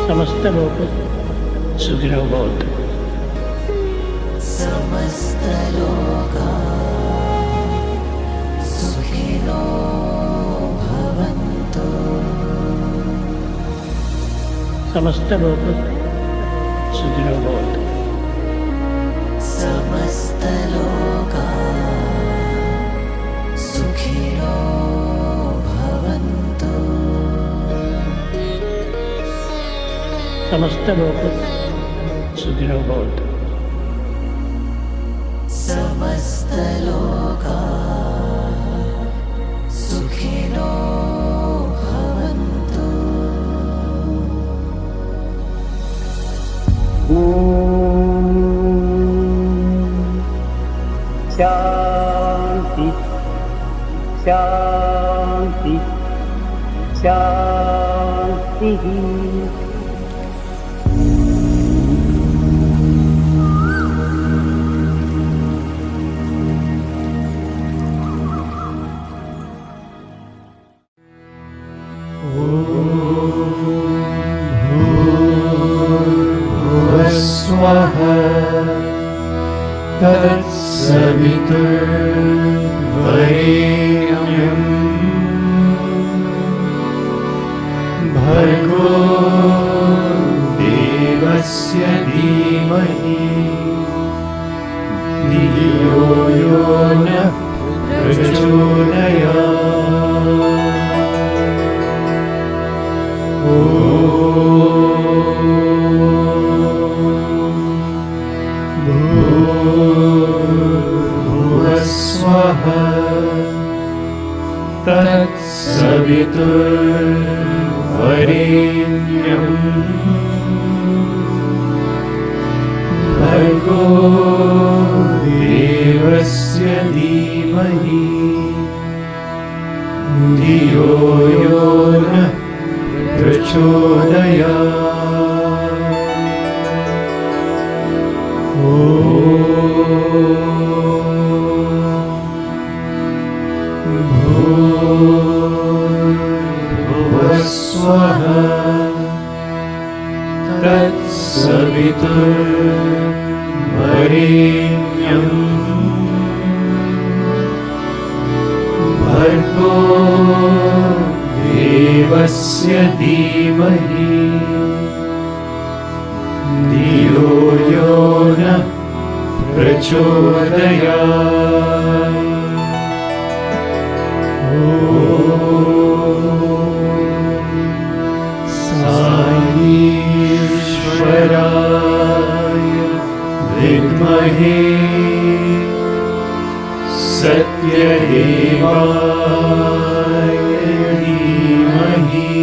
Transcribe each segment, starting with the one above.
समस्त लोक सुखिनो भवन्तु। समस्त लोका सुखिनो भवन्तु। समस्त लोक सुखिनो भवन्तु। समस्त लोका सुखिनो भवन्तु। समस्त लोक सुखिनो भवन्तु। समस्त लोका सुखिनो भवन्तु। शांति शांति शांति। तत्सवितुर्वरेण्यं भर्गो देवस्य धीमहि धियो यो नः प्रचोदयात्। तत्सवितुर्वरेण्यं भर्गो देवस्य धीमहि धियो यो नः प्रचोदयात्। भूर्भुवस्सुवः तत्सवितुर्वरेण्यं भर्गो देवस्य धीमहि धियो यो नः प्रचोदयात्। साईश्वराय विद्महे सत्यदेवाय धीमहि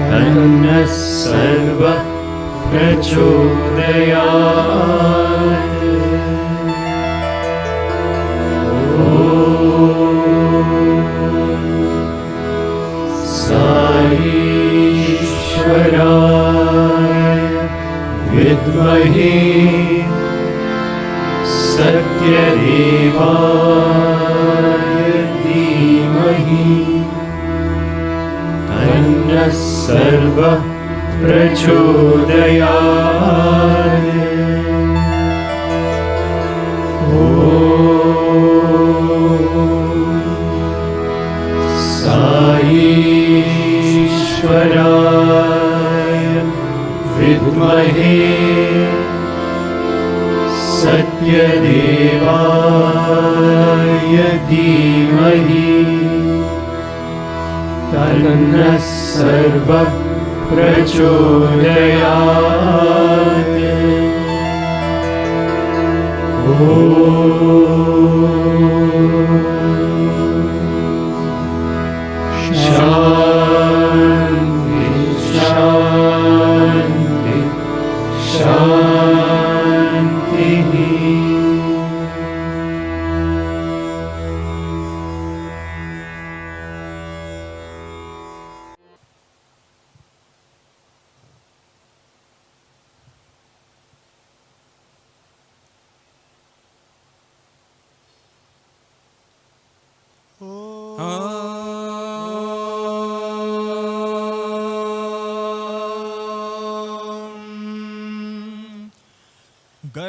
तन्नः सर्वः प्रचोदयात्। साईश्वराय विद्महे सत्यदेवाय धीमहि तन्नः सर्वः प्रचोदयात्। साईश्वराय विद्महे सत्यदेवाय धीमहि तन्नः सर्वः प्रचोदयात्। शान्ति शान्ति शान्तिः।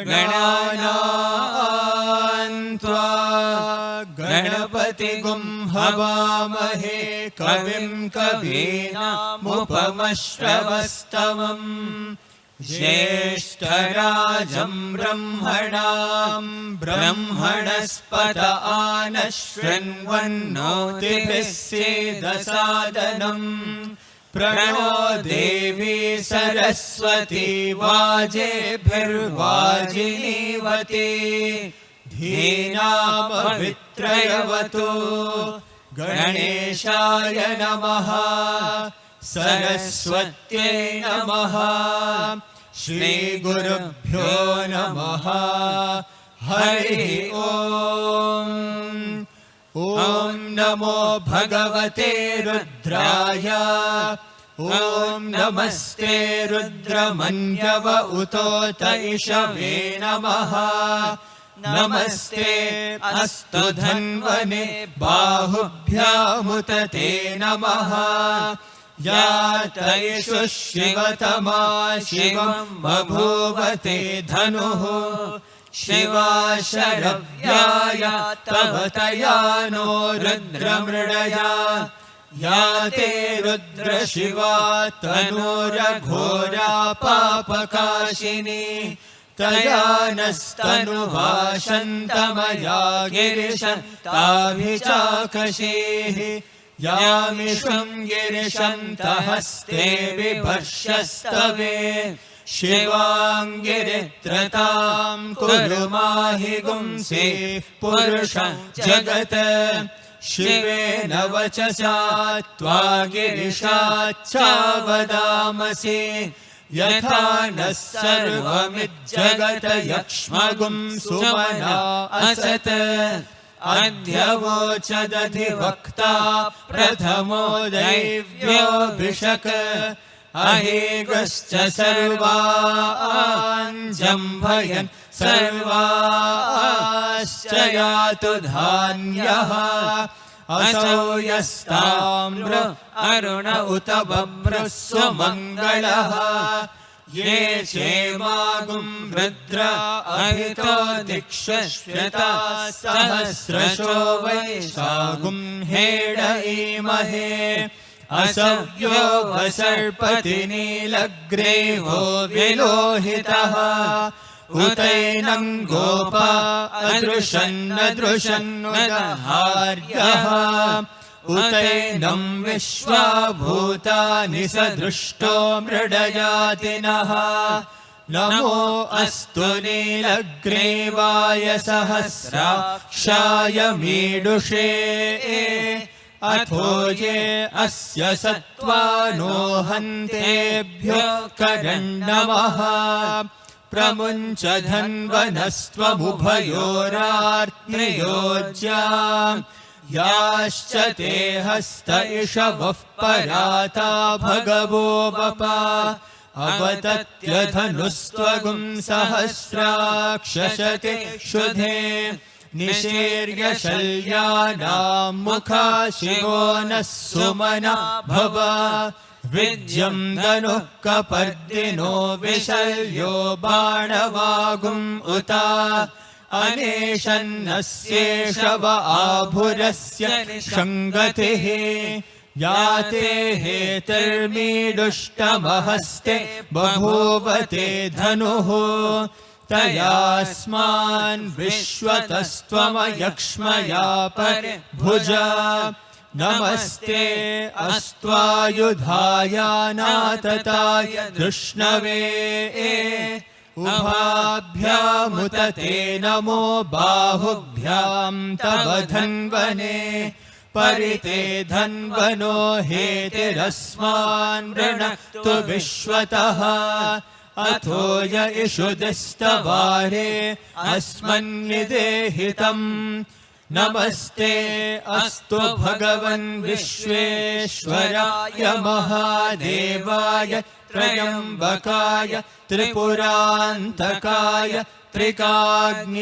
गणानां त्वा गणपतिगुं हवामहे कविं कवीनामुपमश्रवस्तमम् ज्येष्ठराजं ब्रह्मणां ब्रह्मणस्पत आनशृण्वन्नोतिभिः सीदसादनम् प्रणो देवी सरस्वती वाजेभिर्वाजिनीवती धीनामवित्रयवतु गणेशाय नमः सरस्वत्यै नमः श्रीगुरुभ्यो नमः हरिः ओम् ॐ नमो भगवते रुद्राय ॐ नमस्ते रुद्रमन्यव उतोत इषवे नमः नमस्ते अस्तु धन्वने बाहुभ्यामुत ते नमः यातयिषु शिवतमा शिवं बभूवते धनुः शिवा शरव्याय तव तया नो रुद्रमृडया या ते रुद्रशिवा तनूरघोरा पापकाशिनी तया नस्तनुवा शन्तमया गिरिशन्ताभिचाकशीः यामिषं गिरिशन्तहस्ते बिभर्षस्तवे शिवाङ्गिरित्रतां कुरु माहि गुंसीः पुरुषं जगत् शिवेन वचसा त्वा गिरिशाच्चावदामसि यथा नः सर्वमिज्जगत् यक्ष्मगुं सुमना असत् अध्यवोचदधिवक्ता प्रथमो दैव्योऽभिषक् अहेगश्च सर्वान् जम्भयन् सर्वाश्च यातु धान्यः असौ यस्ताम्र अरुण उत बभ्रः सुमङ्गलः ये चेमागुं रुद्र अहितो दिक्षश्रिता सहस्रशो वैशागुं हेडईमहे असव्यो वसर्पति नीलग्रीवो विलोहितः उतैनं गोपा अदृशन्नदृशन्नुदहार्यः उतैनं विश्वाभूतानि सदृष्टो मृडयातिनः नमो अस्तु नीलग्रीवाय सहस्राक्षाय मीडुषे अथो ये अस्य सत्त्वानो हन्तेभ्यो करण्डवः प्रमुञ्च धन्वनस्त्वमुभयोरार्त्मयोज्या याश्च ते हस्त इषवः पराता भगवो वपा अवतत्यधनुस्त्वगुं सहस्राक्षशते शुधे निशीर्य शल्यानां मुखा शिवो नः सुमना भव विद्यं धनुः कपर्दिनो विशल्यो बाणवागुम् उता अनेशन्नस्येषव आभुरस्य निषङ्गतिः याते हेतिर्मीडुष्टमहस्ते बभूवते धनुः तयास्मान् विश्वतस्त्वमयक्ष्मया परिभुजा नमस्ते अस्त्वायुधायानातताय धृष्णवे उभाभ्यामुत ते नमो बाहुभ्यां तव धन्वने परिते धन्वनो हेतिरस्मान् वृणक्तु विश्वतः अथो य इषुदिस्तवारे अस्मन्निदेहितम् नमस्ते अस्तु भगवन् विश्वेश्वराय महादेवाय त्रयम्बकाय त्रिपुरान्तकाय त्रिकाग्निकालाय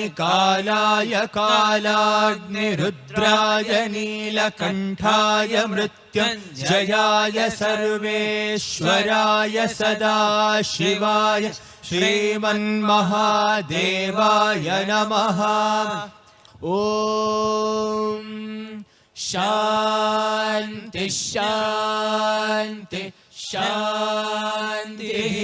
कालाग्निरुद्राय नीलकण्ठाय मृत्युञ्जयाय सर्वेश्वराय सदाशिवाय श्रीमन्महादेवाय नमः। ॐ शान्ति शान्ति शान्तिः।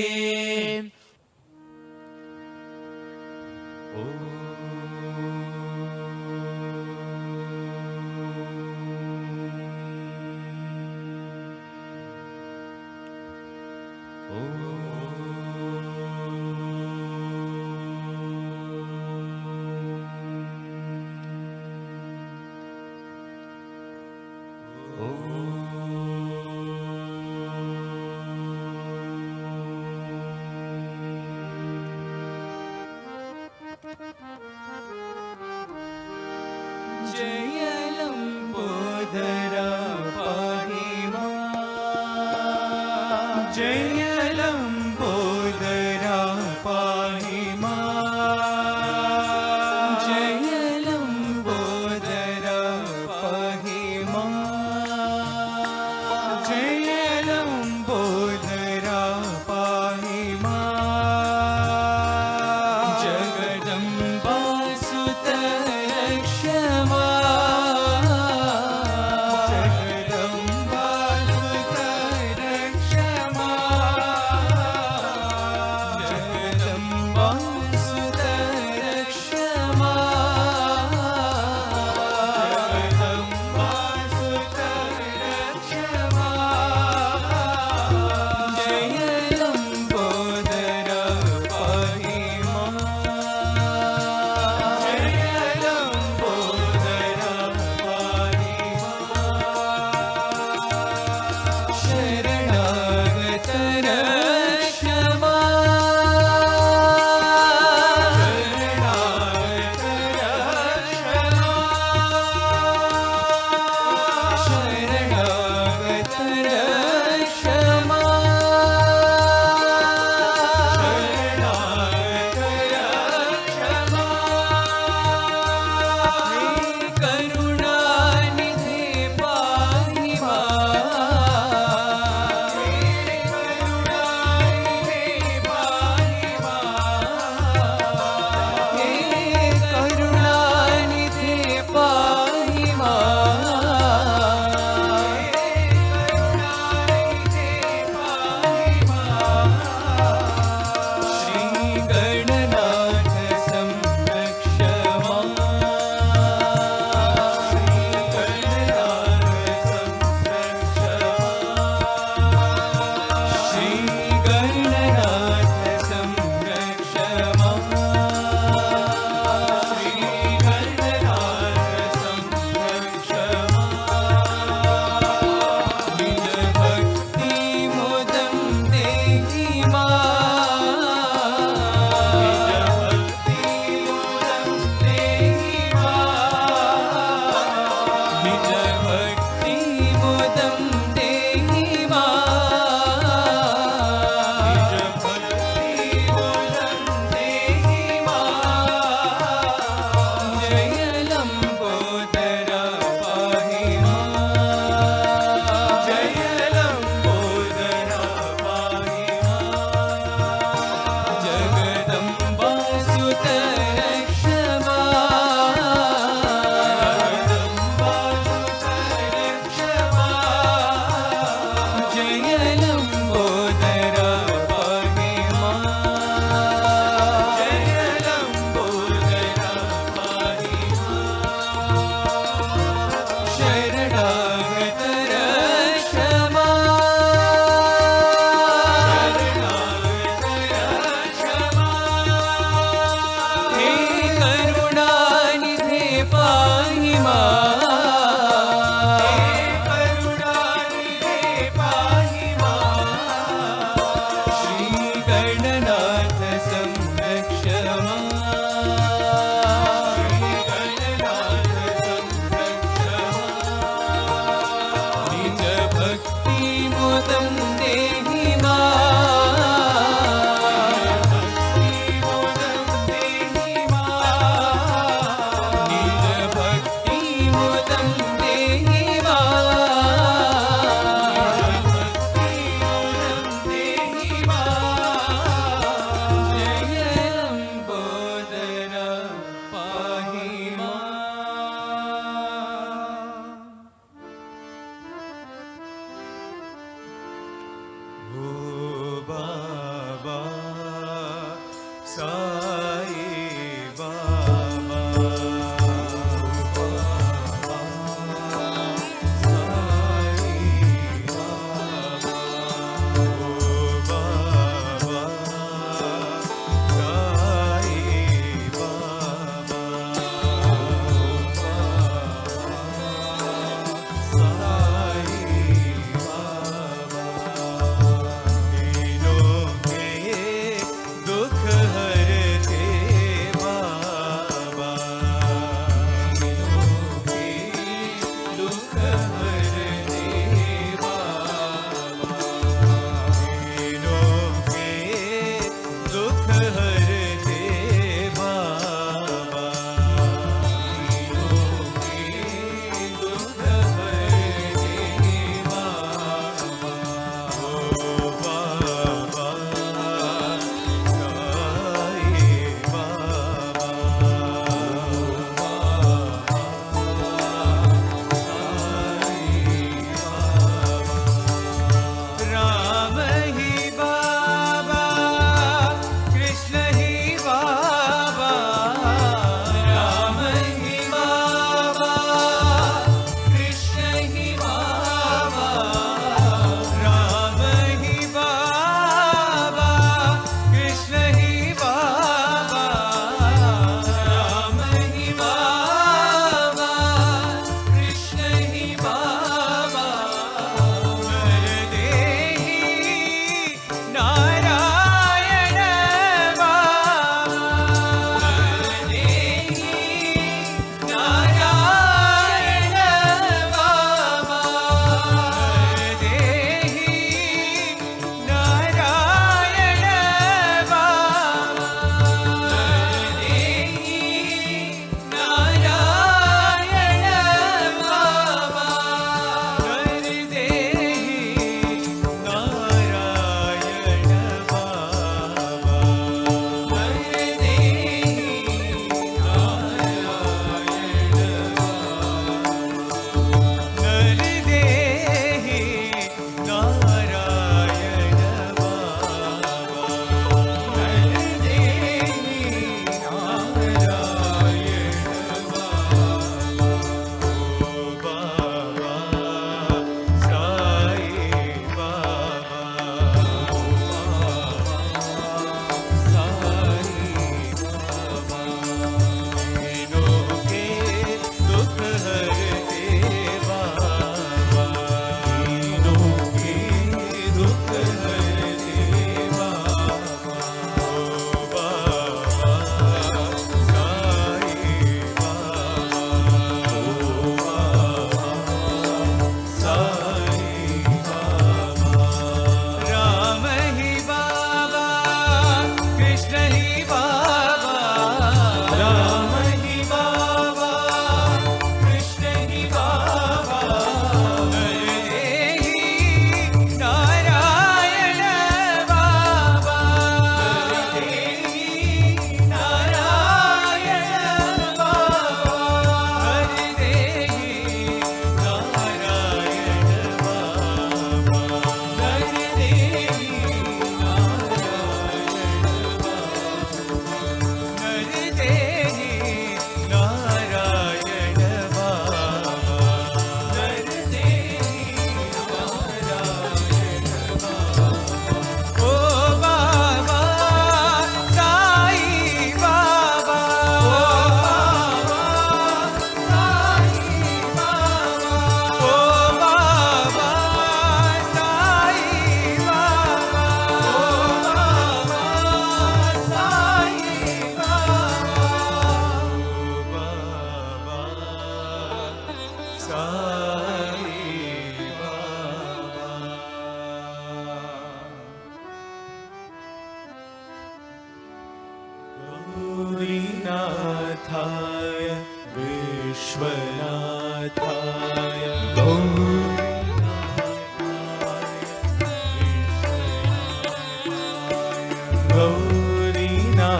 गौरीनाथाय विश्वनाथाय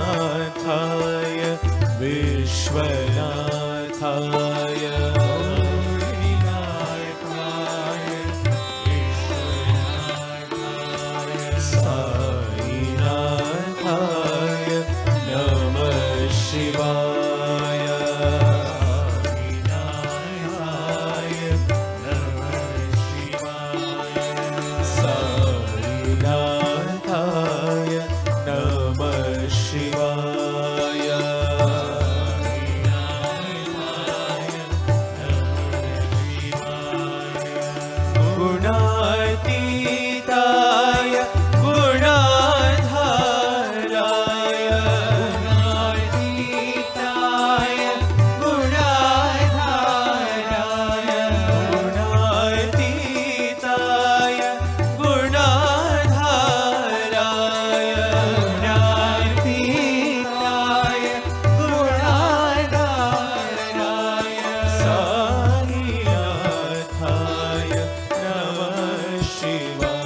गौरीनाथाय विश्वनाथाय गौरीनाथाय विश्वनाथाय गुणातीताय गुणाधाराय गुणातीताय गुणाधाराय गुणातीताय गुणाधाराय गुणातीताय गुणाधाराय साईनाथाय नमः शिवाय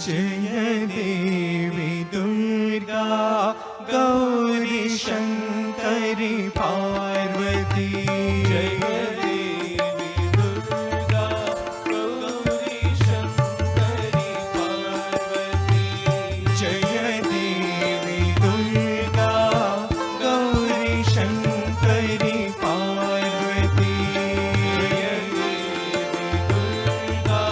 जय देवी दुर्गा गौरी शंकरी पार्वती जय देवी दुर्गा गौरी शंकरी पार्वती जय देवी दुर्गा गौरी शंकरी पार्वती जय देवी दुर्गा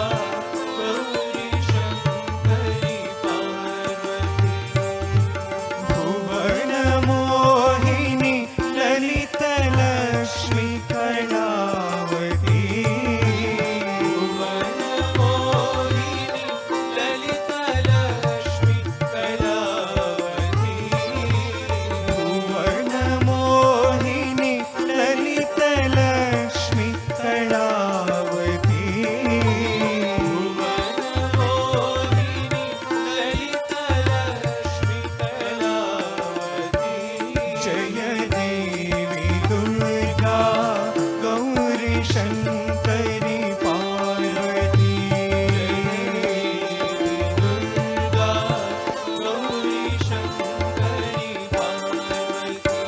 गौरी शंकरी पार्वती भुवन मोहिनी ललित लक्ष्मी कलावती भुवन मोहिनी ललित लक्ष्मी कलावती भुवन मोहिनी ललित लक्ष्मी कलावती भुवन मोहिनी ललित लक्ष्मी कलावती जय देवी दुर्गा गौरी शंकरी पार्वती दुर्गा गौरी शंकरी पार्वती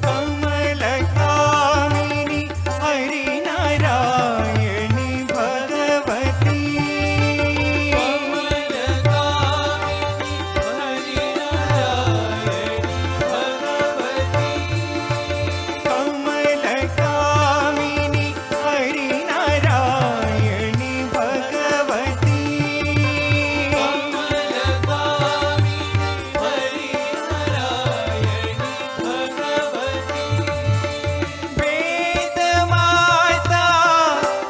कमल कामिनी हरि नारायणी भगवती कमल कामिनी हरि नारायणी भगवती कमल कामिनी हरि नारायणी भगवती कमल कामिनी हरि नारायणी भगवती वेद माता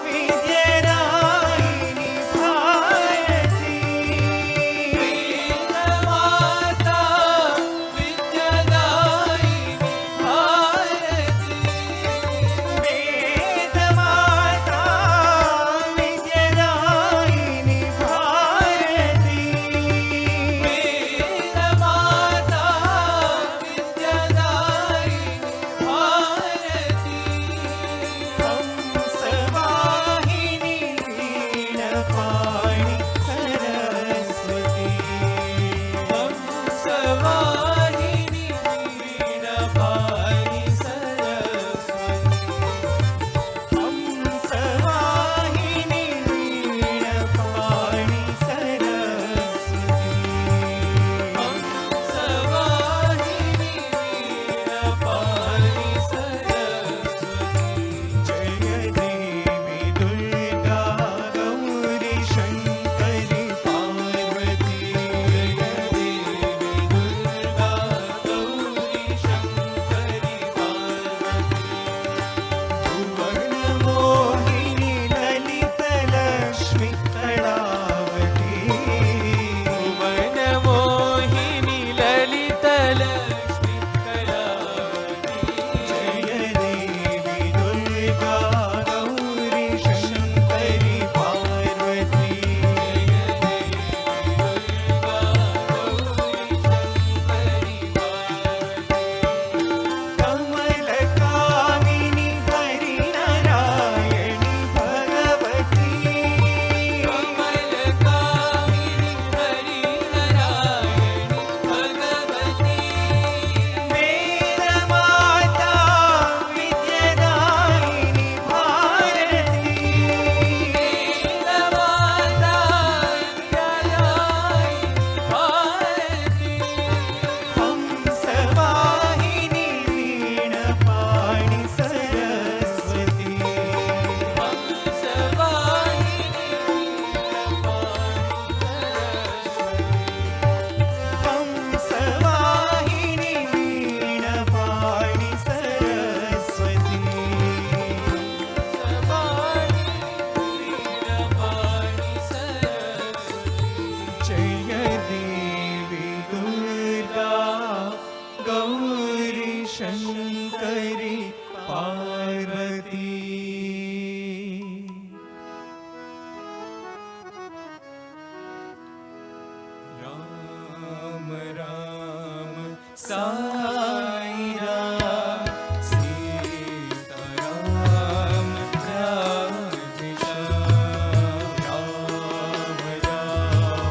विद्यादायिनी भारती वेद माता विद्यादायिनी भारती वेद माता विद्यादायिनी भारती वेद माता विद्यादायिनी भारती हंसवाहिनी वीणपाणि सरस्वती हंसवाहिनी वीणपाणि सरस्वती हंसवाहिनी वीणपाणि सरस्वती हंसवाहिनी वीणपाणि सरस्वती जय देवी दुर्गा गौरी शंकरी पार्वती जय देवी दुर्गा गौरी शंकरी पार्वती भुवन मोहिनी ललित लक्ष्मी कलावती भुवन मोहिनी ललित लक्ष्मी कलावती जय देवी दुर्गा गौरी शंकरी पार्वती कमल कामिनी हरि नारायणी भगवती कमल कामिनी हरि नारायणी भगवती वेद माता विद्यादायिनी भारती वेद माता विद्यादायिनी भारती हंसवाहिनी वीणपाणि सरस्वती हंसवाहिनी हंसवाहिनी वीणपाणि सरस्वती जय देवी Durga Gauri Shankari Parvati Ram Ram Sai Ram Sita Ram Radhe Shyam Ram Ram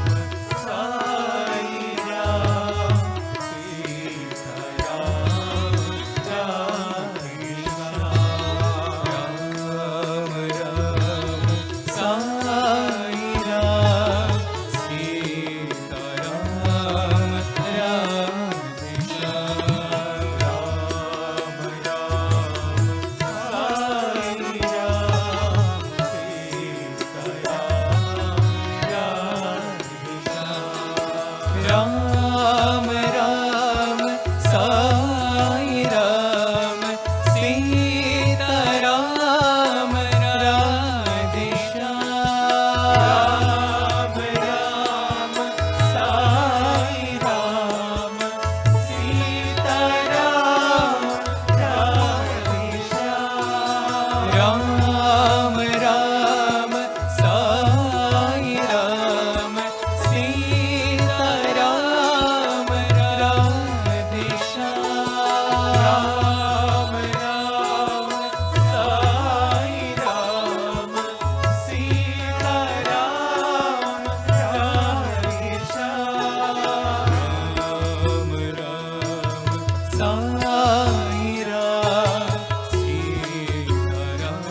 Sai Ram, Sita Ram,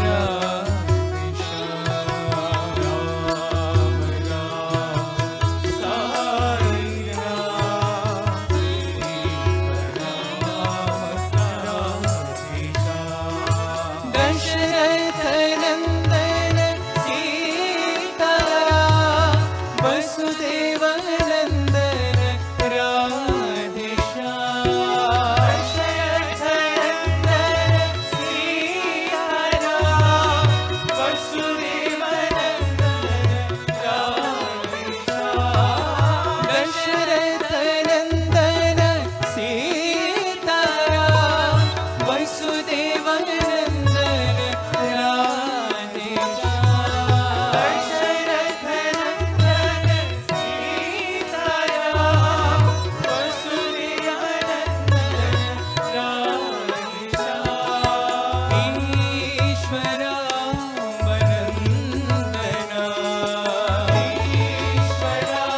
Radhe Shyam, Ram Ram, Sai Ram, Sita Ram, Radhe Shyam. Dasharatha Nandana Sita Ram, Vasudeva Nandana Radhe Shyam. Dasharatha Nandana Sita Ram, Vasudeva Nandana Radhe Shyam. Dasharatha Nandana Sita Ram, Vasudeva Nandana Radhe Shyam. Dasharatha Nandana Sita Ram, Vasudeva Nandana Radhe Shyam. Ishvara Vanandana, Ishvara Vanandana, Ishvara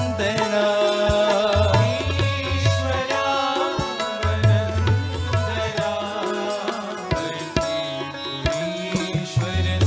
Vanandana, Ishvara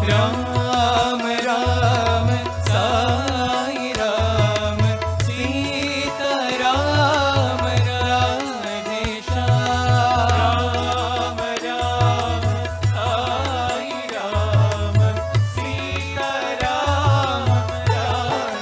Ram Ram Sai Ram, Sita Ram, Radhe Shyam. Ram Ram Sai Ram, Sita Ram, Radhe Shyam.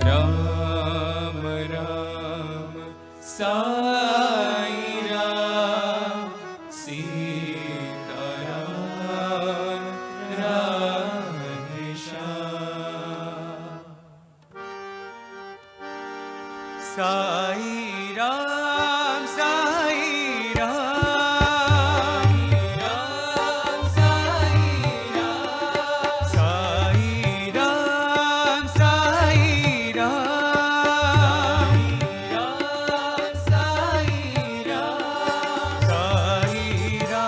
Ram Ram Sai Ram, Sita Ram, Radhe Sai Ram, Sai Ram, Sai Ram, Sai Ram, Sai Ram, Sai Ram, Sai Ram, Sai Ram, Sai Ram,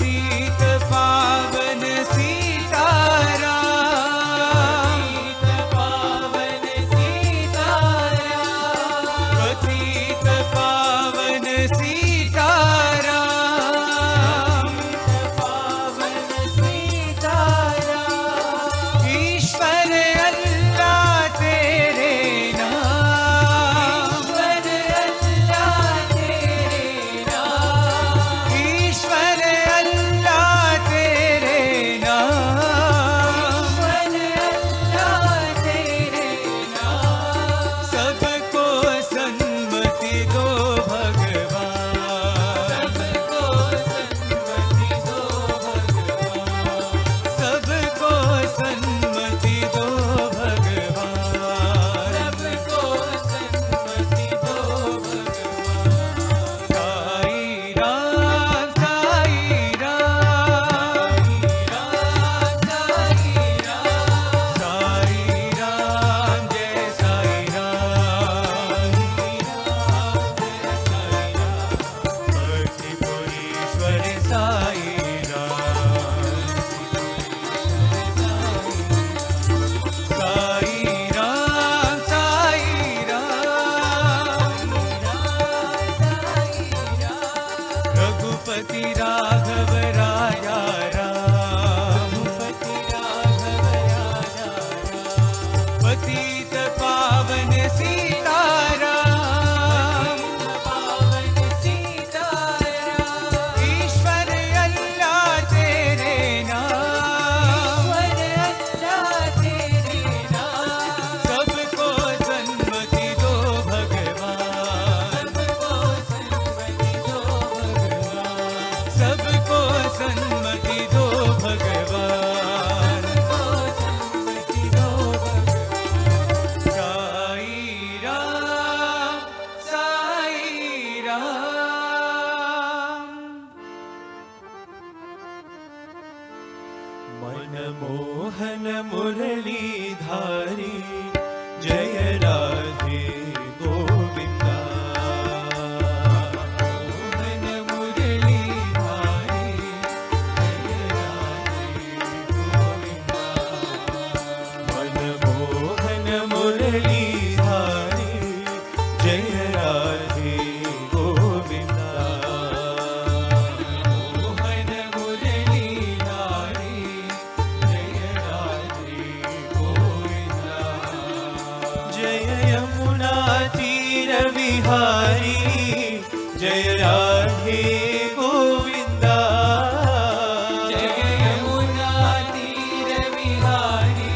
पतित पावन सीताराम, पावन सीताराम, पतित पावन सीताराम, पावन सीताराम, ईश्वर अल्लाह तेरे नाम, ईश्वर अल्लाह तेरे नाम, ईश्वर अल्लाह तेरे नाम, ईश्वर अल्लाह तेरे नाम, सबको सन्मति दो भगवान, सबको सन्मति दो भगवान, सबको सन्मति दो भगवान, सबको सन्मति दो भगवान। साई राम साई राम, साई राम, साई राम जय साई राम, भक्तिपुरीश्वर साई राम, साई राम साई राम, रघुपति राघव राजा राम, पति राघव राजा पतित पावन सीताराम, पावन सीताराम, ईश्वर अल्लाह तेरे नाम, ईश्वर अल्लाह तेरे नाम, सबको सन्मति दो भगवान, सबको सन्मति दो भगवान, सबको सन्मति दो भगवान, सबको सन्मति दो भगवान। साई राम साई राम। मनमोहन मुरलीधारी जय राधे गोविंदा, मोहन मुरलीधारी जय राधे गोविंदा, मनमोहन मुरलीधारी जय राधे गोविंदा, मोहन मुरलीधारी जय राधे गोविंदा, जय यमुना तीर विहारी जय राधे गोविंदा, जय यमुना तीर विहारी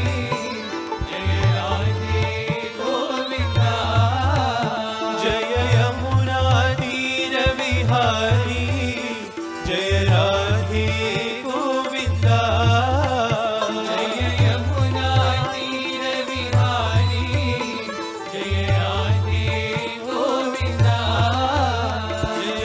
जय राधे गोविंदा, जय यमुना तीर विहारी जय राधे गोविंदा, जय यमुना तीर विहारी जय राधे गोविंदा, जय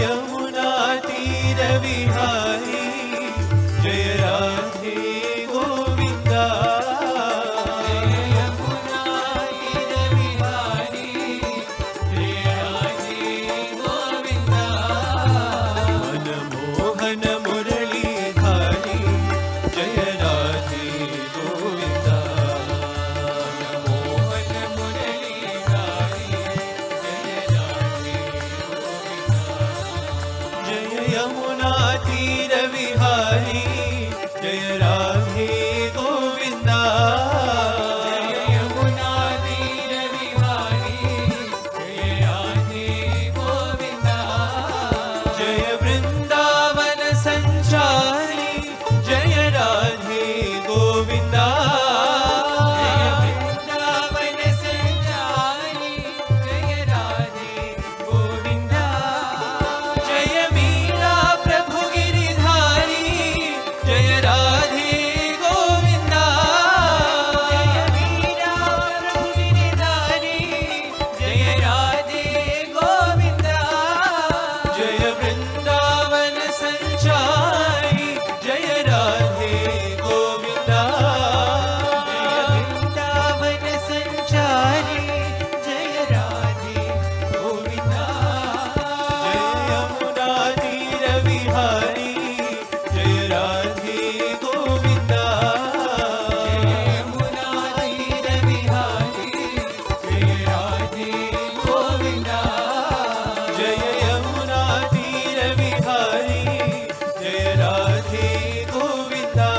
यमुना तीर विहारी जय राधे गोविंदा जय यमुना तीर विहारी जय राधे गोविंदा मनमोहन मुरलीधारी जय राधे गोविंदा मोहन मुरलीधारी जय राधे गोविंदा जय यमुना तीर विहारी जय राधे गोविंदा जय यमुना तीर विहारी जय राधे गोविंदा जय वृंदावन संचारी जय राधे गोविंदा जय वृंदावन संचारी जय राधे गोविंदा जय मीरा प्रभु गिरिधारी जय राधे गोविंदा जय मीरा प्रभु गिरिधारी जय राधे गोविंदा जय वृंदावन संचारी जय राधे गोविंदा वृंदावन संचारी जय राधे गोविंदा जय यमुना तीर विहारी जय राधे गोविंदा यमुना तीर विहारी जय राधे गोविंदा जय यमुना तीर विहारी जय राधे गोविंदा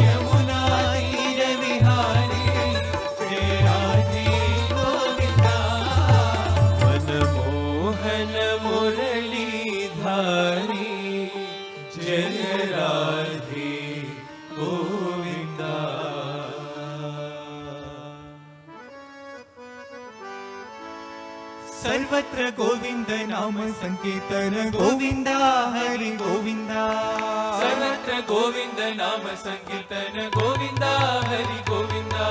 यमुना तीर विहारी जय राधे गोविंदा मनमोहन मुरलीधारी जय राधे गोविंदा सर्वत्र गोविंद नाम संकीर्तन गोविंदा हरि गोविंदा सर्वत्र गोविंद नाम संकीर्तन गोविंदा हरि गोविंदा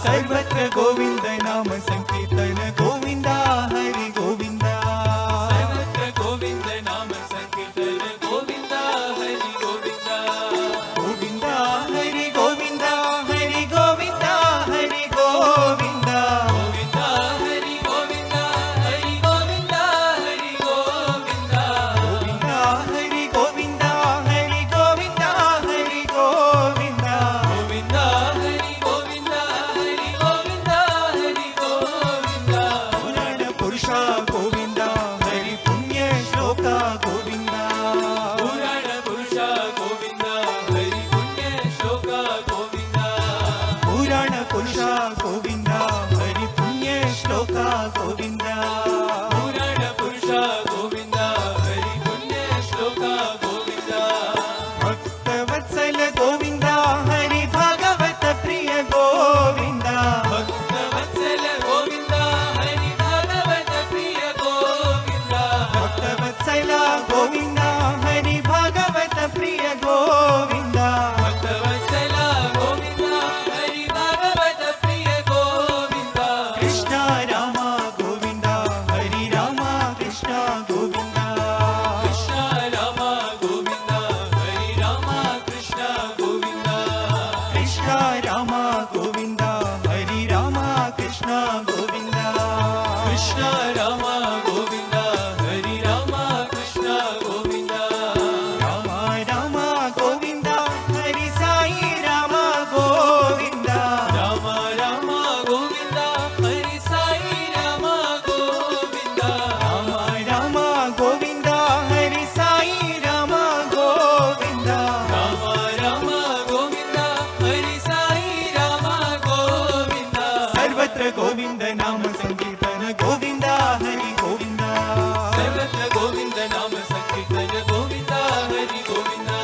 सर्वत्र गोविंद नाम संकीर्तन गोविंदा हरि गोविंदा सर्वत्र गोविंद नाम संकीर्तन गोविंदा हरि गोविंदा गोविंदा हरि गोविंदा हरि गोविंदा हरि गोविंदा गोविंदा हरि गोविंदा हरि गोविंदा हरि गोविंदा गोविंदा हरि गोविंदा हरि गोविंदा हरि गोविंदा गोविंदा हरि गोविंदा हरि गोविंदा हरि गोविंदा पुराण पुरुषा गोविंदा हरि पुण्य श्लोका गोविंदा पुराण पुरुषा गोविंदा हरि पुण्य श्लोका गोविंदा पुराण पुरुषा गोविंदा हरि पुण्य श्लोका गोविंदा पुराण पुरुषा गोविंदा हरि पुण्य श्लोका गोविंदा भक्तवत्सल गोविंदा हरि भागवत प्रिय गोविंदा भक्तवत्सल गोविंदा हरि भागवत प्रिय गोविंदा भक्तवत्सल गोविंदा हरि भागवत प्रिय गोविंदा भक्तवत्सल गोविंदा हरि भागवत प्रिय गोविंदा कृष्ण राम गोविंदा हरि राम कृष्ण गोविंदा कृष्ण राम गोविंदा हरि राम कृष्ण गोविंदा कृष्ण राम गोविंदा हरि राम कृष्ण गोविंदा कृष्ण राम गोविंदा हरि राम कृष्ण गोविंदा राम राम गोविंदा हरि साई राम गोविंदा राम राम गोविंदा हरि साई राम गोविंदा राम राम गोविंदा हरि साई राम गोविंदा राम राम गोविंदा हरि साई राम गोविंदा सर्वत्र गोविंद नाम संकीर्तन गोविंदा हरि गोविंदा सर्वत्र गोविंद नाम संकीर्तन गोविंदा हरि गोविंदा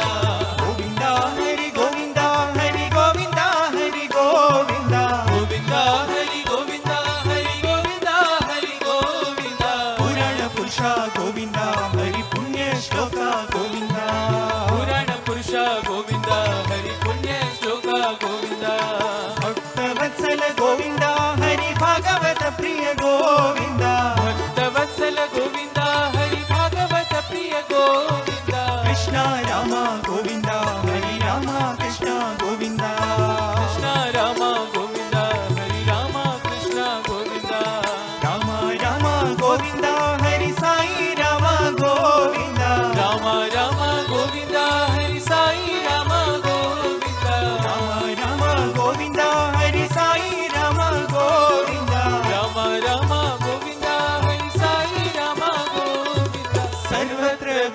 गोविंदा हरि गोविंदा हरि गोविंदा हरि गोविंदा गोविंदा हरि गोविंदा हरि गोविंदा हरि गोविंदा पुराण पुरुषा गोविंदा हरि पुण्य श्लोका गोविंदा पुराण पुरुषा गोविंदा हरि पुण्य श्लोका गोविंदा भक्तवत्सल गोविंदा हरि भागवत प्रिय गोविंदा भक्तवत्सल गोविंदा हरि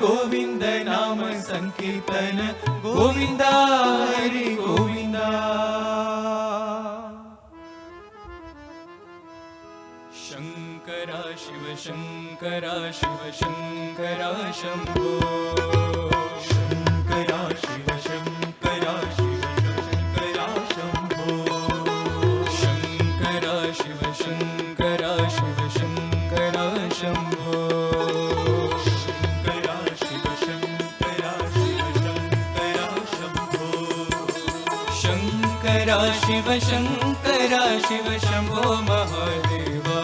गोविंद नाम संकीर्तन गोविंदा हरि गोविंदा शंकरा शिव शंकरा शिव शंकरा शंभो शंकरा शिव शंकरा शिव शंकरा शंभो शंकरा शिव शंकरा शिव शंकरा शंभो शंकरा शिव शंकरा शिव शंकरा शंभो शंकरा शिव शंकरा शिव शंभो महादेवा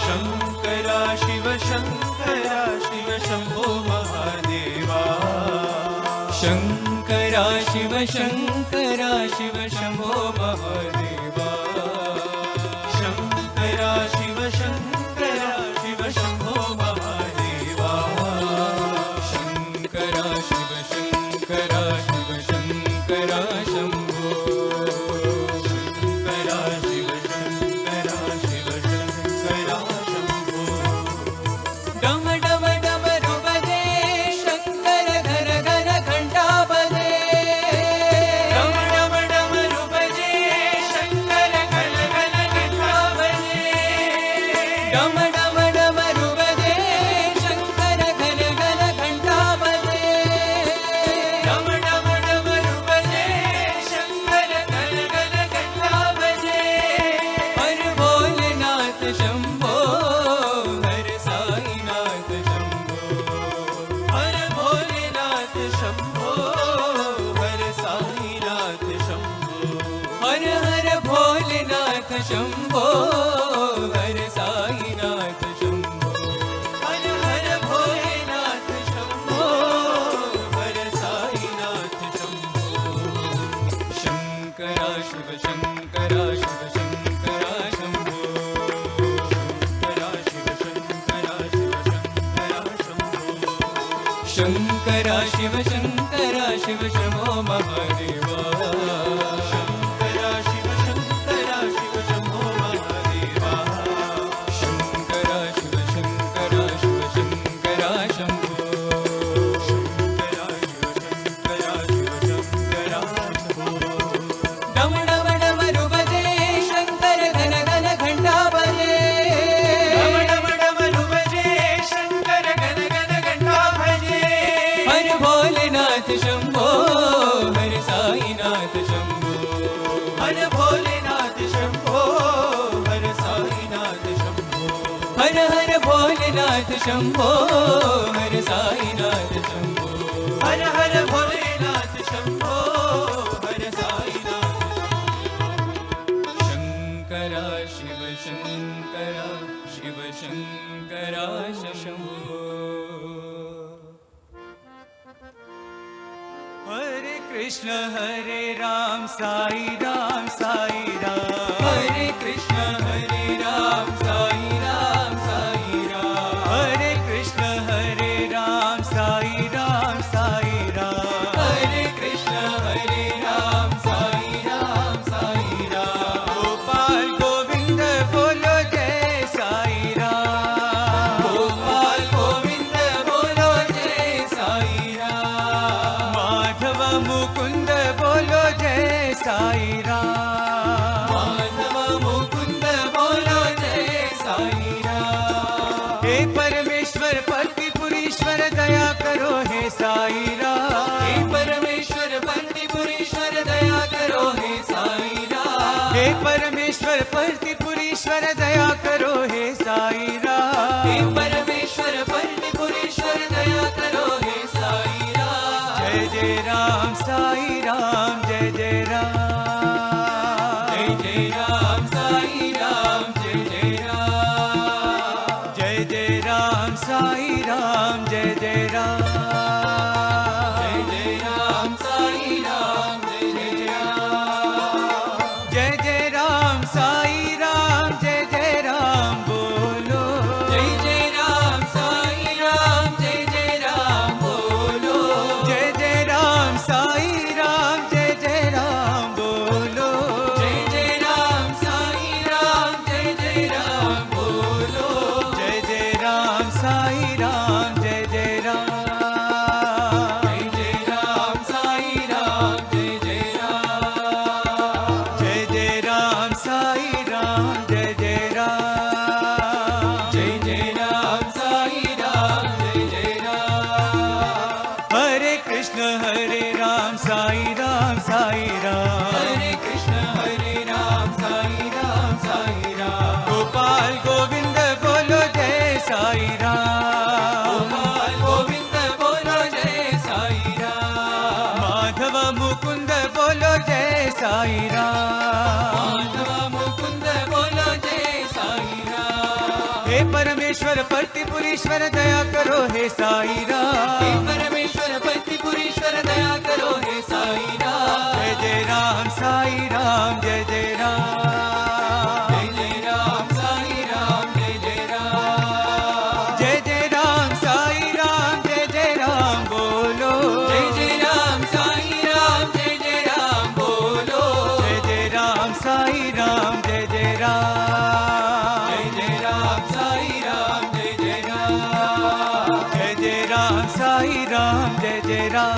शंकरा शिव शंकरा शिव शंभो महादेवा शंकरा शिव शंकरा शिव शंभो महादेवा शंकरा शिव शंकरा शिव शंभो महादेवा शंकरा शिव शंकरा शिव शंकरा शंभो शंकरा शिव शंकरा शिव शंकरा शंभो डम डम डमरू बजे शंकर घर घर घंटा बजे डम डम डमरू बजे शंकर घर घर घंटा बजे डम डम डमरू बजे शंकर घर घर घंटा बजे डम डम डमरू बजे शंकर घर घर घंटा बजे हर भोलेनाथ शंभो हर साईनाथ शंभो हर भोलेनाथ शंभो हर साईनाथ शंभो हर हर भोलेनाथ शंभो हर साईनाथ शंभो हर हर भोलेनाथ शंभो हर साईनाथ शंभो शंकरा शिव शंकरा शिव शंकरा शंभो शंकरा शिव शंकरा शिव शंकरा शंभो शंकरा शिव शंकरा शिव शंभो महादेवा शंकरा शिव शंकरा शिव शंभो महादेवा शंकरा शिव शंकरा शिव शंकरा शंभो शंकरा शिव शंकरा शिव शंकरा शंभो डम डम डमरू बजे शंकर घन घन घंटा बजे डम डम डमरू बजे शंकर घन घन घंटा बजे हर भोलेनाथ शंभो हर साईनाथ शंभो हर भोलेनाथ शंभो हर साईनाथ शंभो हर हर भोलेनाथ शंभो हर साईनाथ शंभो हर हर भोलेनाथ शंभो हर साईनाथ शंकरा शिव शंकरा शिव शंकरा शंभो हरे कृष्ण हरे राम साई राम हरे कृष्ण हरे राम साई राम हरे कृष्ण हरे राम साई राम हरे कृष्ण हरे राम साई राम गोपाल गोविंद बोलो जय साई राम गोपाल गोविंद बोलो जय साई राम माधव मुकुंद बोलो जय साई राम माधव मुकुंद बोलो जय साई राम हे परमेश्वर पतिपुरीश्वर दया करो हे साई राम हे परमेश्वर पतिपुरीश्वर दया करो हे साई राम हे परमेश्वर पतिपुरीश्वर दया करो हे साई राम हे परमेश्वर पतिपुरीश्वर दया करो हे साई राम जय जय राम साई राम जय जय राम साई राम जय जय राम जय जय राम साई राम जय जय राम साई राम जय जय राम जय जय राम साई राम जय जय राम बोलो जय जय राम साई राम जय जय राम बोलो जय जय राम साई राम जय जय राम बोलो जय जय राम साई राम जय जय राम बोलो जय जय राम साई राम जय जय Sai Ram. गोविंद बोलो जय Sai Ram, Madhava Mukunda bolo Jai Sai Ram. Madhav Mukund बोलो जय साई राम, हे परमेश्वर प्रतिपुरीश्वर दया करो हे साई हे राम. परमेश्वर पतिपुरीश्वर दया करो हे साई राम, जय जय राम साई राम जय जय राम. जय जय राम साई राम, जय जय राम, जय जय राम साई राम जय जय राम बोलो. जय जय राम साई राम, जय जय राम बोलो, जय जय राम साई राम जय जय राम. जय जय राम साई राम, जय जय राम, जय जय राम साई राम जय जय राम.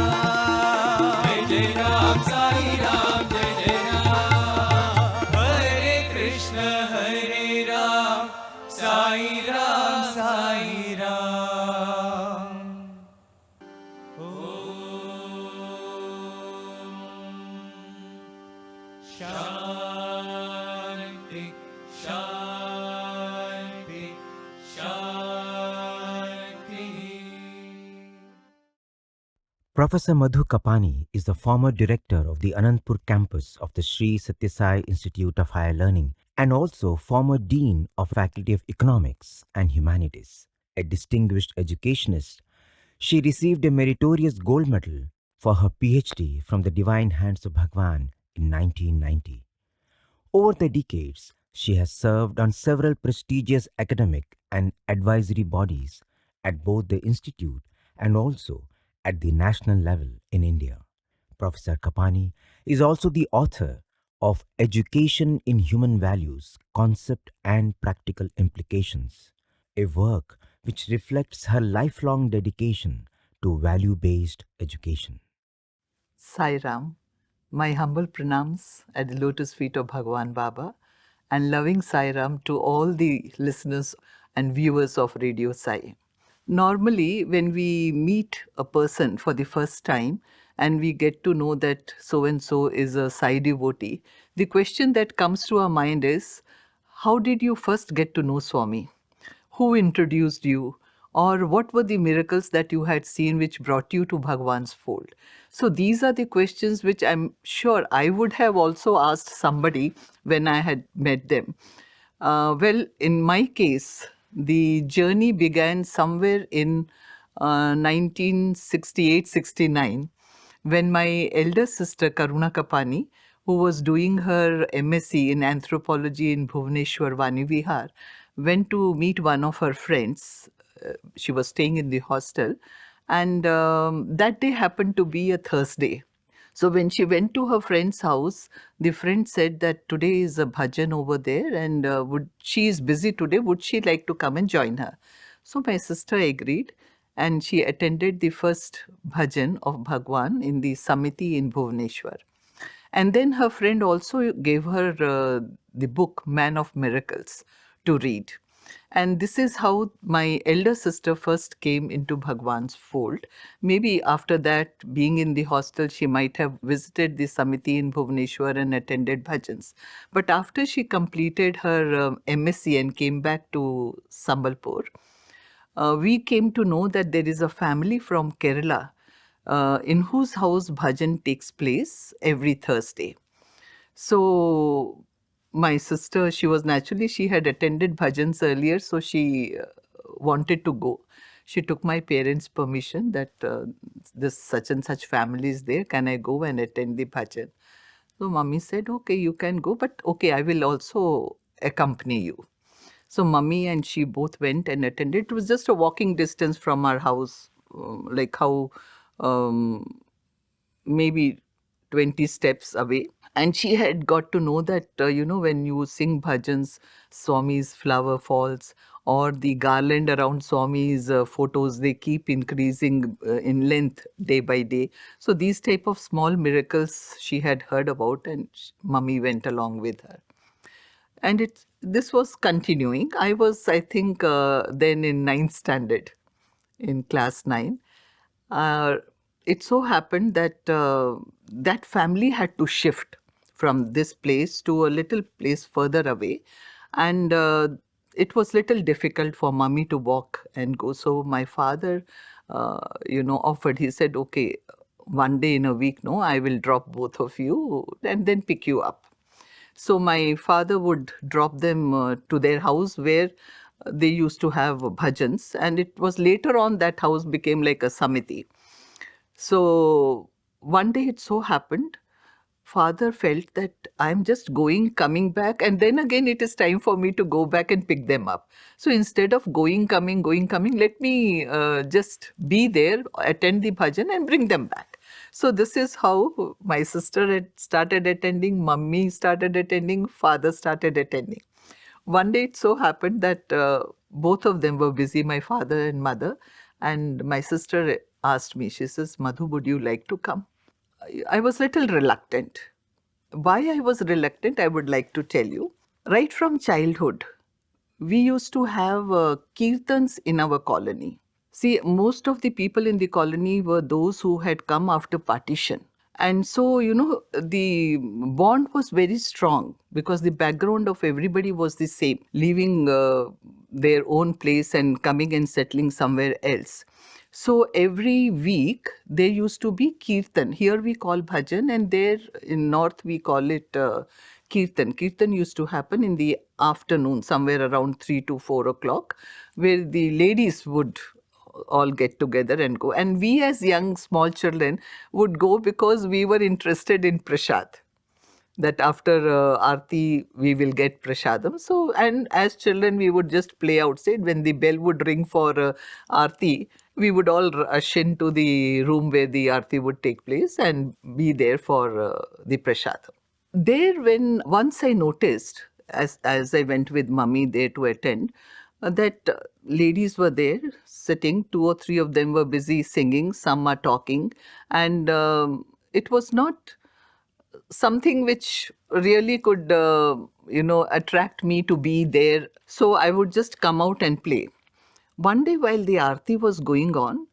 जय जय राम साई राम, जय जय राम, हरे कृष्ण साई राम साई राम. शांति शांति शांति. Professor Madhu Kapani is the former director of the Anandpur campus of the Sri Sathya Sai Institute of Higher Learning and also former dean of Faculty of Economics and Humanities. A distinguished educationist, she received a meritorious gold medal for her PhD from the divine hands of Bhagawan in 1990. Over the decades, she has served on several prestigious academic and advisory bodies at both the institute and also at the national level in India. Professor Kapani is also the author of Education in Human Values, Concept and Practical Implications, a work which reflects her lifelong dedication to value-based education. Sai Ram, my humble pranams at the lotus feet of Bhagawan Baba and loving Sai Ram to all the listeners and viewers of Radio Sai. Normally, when we meet a person for the first time and we get to know that so and so is a Sai devotee, the question that comes to our mind is, how did you first get to know Swami? Who introduced you? Or what were the miracles that you had seen which brought you to Bhagavan's fold? So these are the questions which I'm sure I would have also asked somebody when I had met them. Well, in my case, the journey began somewhere in 1968-69 when my elder sister Karuna Kapani, who was doing her MSc in anthropology in Bhubaneswar Vani Vihar, went to meet one of her friends. She was staying in the hostel, and that day happened to be a Thursday. So when she went to her friend's house, the friend said that today is a bhajan over there and she is busy today, would she like to come and join her? So my sister agreed and she attended the first bhajan of Bhagwan in the Samiti in Bhubaneswar. And then her friend also gave her the book Man of Miracles to read. And this is how my elder sister first came into Bhagwan's fold. Maybe after that, being in the hostel, she might have visited the Samiti in Bhubaneswar and attended bhajans. But after she completed her MSc and came back to Sambalpur, we came to know that there is a family from Kerala in whose house bhajan takes place every Thursday. So my sister, she had attended bhajans earlier, so she wanted to go. She took my parents' permission that this such and such family is there, can I go and attend the bhajan? So mummy said, okay, you can go, but okay, I will also accompany you. So mummy and she both went and attended. It was just a walking distance from our house, like how maybe 20 steps away. And she had got to know that, when you sing bhajans, Swami's flower falls, or the garland around Swami's photos, they keep increasing in length day by day. So these type of small miracles she had heard about, and mummy went along with her. And this was continuing. I was, I think, then in 9th standard, in class 9. It so happened that that family had to shift from this place to a little place further away. And it was little difficult for mummy to walk and go. So my father, offered. He said, "Okay, one day in a week, no, I will drop both of you and then pick you up." So my father would drop them to their house where they used to have bhajans, and it was later on that house became like a samiti. So one day it so happened, father felt that I'm just going, coming back, and then again it is time for me to go back and pick them up. So instead of going, coming, let me just be there, attend the bhajan, and bring them back. So this is how my sister had started attending, mummy started attending, father started attending. One day it so happened that both of them were busy, my father and mother, and my sister asked me, she says, "Madhu, would you like to come?" I was little reluctant. Why I was reluctant, I would like to tell you. Right from childhood, we used to have kirtans in our colony. See, most of the people in the colony were those who had come after partition. And so, the bond was very strong because the background of everybody was the same, leaving their own place and coming and settling somewhere else. So every week there used to be kirtan. Here we call bhajan, and there in north we call it kirtan. Kirtan used to happen in the afternoon, somewhere around 3 to 4 o'clock, where the ladies would all get together and go. And we as young small children would go because we were interested in prasad. That after Aarti, we will get prasadam. So, and as children, we would just play outside. When the bell would ring for Aarti, we would all rush into the room where the Aarti would take place and be there for the prasadam. There, when once I noticed, as I went with mummy there to attend, that ladies were there sitting, 2 or 3 of them were busy singing, some are talking, and it was not something which really could, attract me to be there. So I would just come out and play. One day while the Aarti was going on,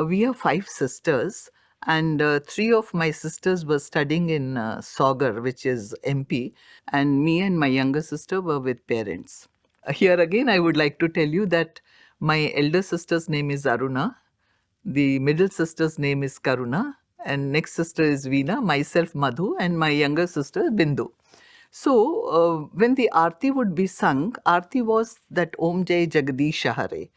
we are 5 sisters, and 3 of my sisters were studying in Saugar, which is MP, and me and my younger sister were with parents. Here again, I would like to tell you that my elder sister's name is Aruna, the middle sister's name is Karuna, and next sister is Veena, myself Madhu, and my younger sister Bindu. So, when the Aarti would be sung, Aarti was that Om Jai Jagdish Hare.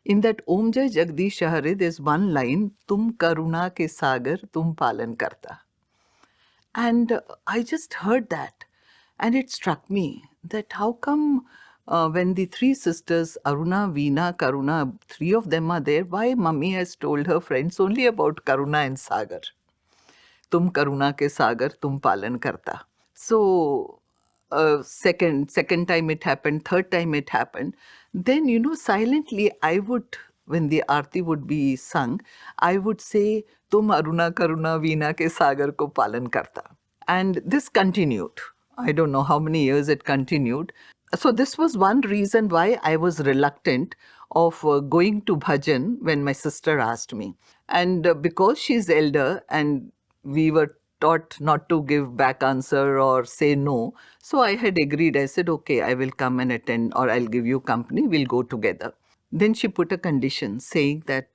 In that Om Jai Jagdish Hare, there's one line, Tum Karuna ke Sagar, Tum Palan Karta. And I just heard that, and it struck me that how come when the 3 sisters, Aruna, Veena, Karuna, 3 of them are there, why mummy has told her friends only about Karuna and Sagar? Tum Karuna ke Sagar, tum palan karta. So, second time it happened, third time it happened. Then, silently I would, when the Aarti would be sung, I would say, Tum Aruna Karuna Veena ke Sagar ko palan karta. And this continued. I don't know how many years it continued. So this was one reason why I was reluctant of going to bhajan when my sister asked me. And because she's elder and we were taught not to give back answer or say no, so I had agreed. I said, okay, I will come and attend, or I'll give you company, we'll go together. Then she put a condition saying that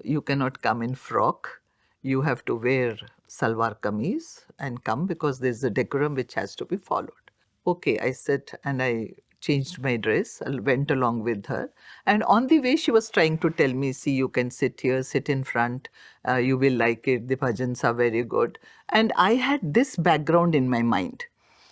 you cannot come in frock, you have to wear salwar kameez and come because there's a decorum which has to be followed. Okay, I said, and I changed my dress, I went along with her. And on the way, she was trying to tell me, see, you can sit here, sit in front, you will like it, the bhajans are very good. And I had this background in my mind,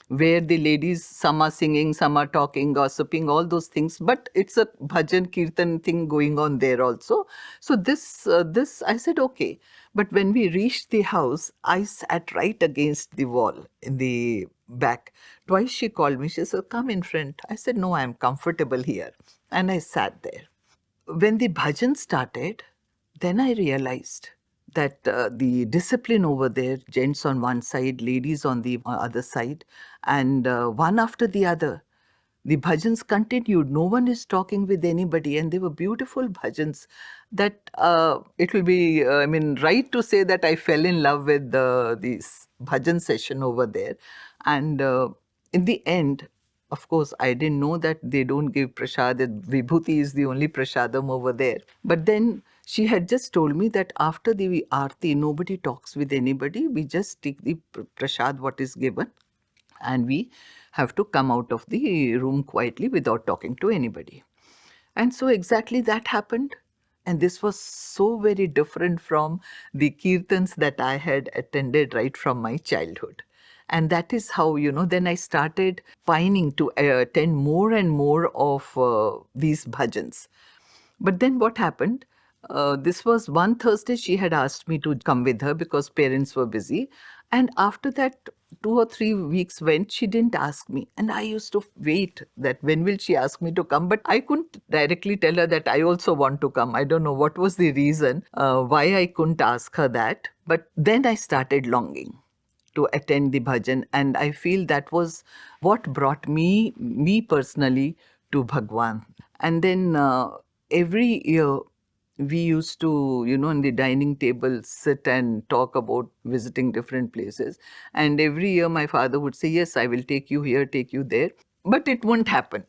where the ladies, some are singing, some are talking, gossiping, all those things. But it's a bhajan kirtan thing going on there also. So this I said, okay. But when we reached the house, I sat right against the wall in the back. Twice she called me. She said, come in front. I said, no, I'm comfortable here. And I sat there. When the bhajan started, then I realized that the discipline over there, gents on one side, ladies on the other side, and one after the other, the bhajans continued. No one is talking with anybody, and they were beautiful bhajans. That it will be, right to say that I fell in love with this bhajan session over there. And in the end, Of course, I didn't know that they don't give prasad, that vibhuti is the only prasadam over there. But then she had just told me that after the aarti, nobody talks with anybody. We just take the prasad, what is given, and we have to come out of the room quietly without talking to anybody. And so exactly that happened. And this was so very different from the kirtans that I had attended right from my childhood. And that is how, then I started pining to attend more and more of these bhajans. But then what happened? This was one Thursday she had asked me to come with her because parents were busy. And after that, 2 or 3 weeks went, she didn't ask me. And I used to wait that when will she ask me to come. But I couldn't directly tell her that I also want to come. I don't know what was the reason why I couldn't ask her that. But then I started longing to attend the bhajan, and I feel that was what brought me personally to Bhagwan. And then every year we used to, in the dining table sit and talk about visiting different places. And every year my father would say, yes, I will take you here, take you there. But it won't happen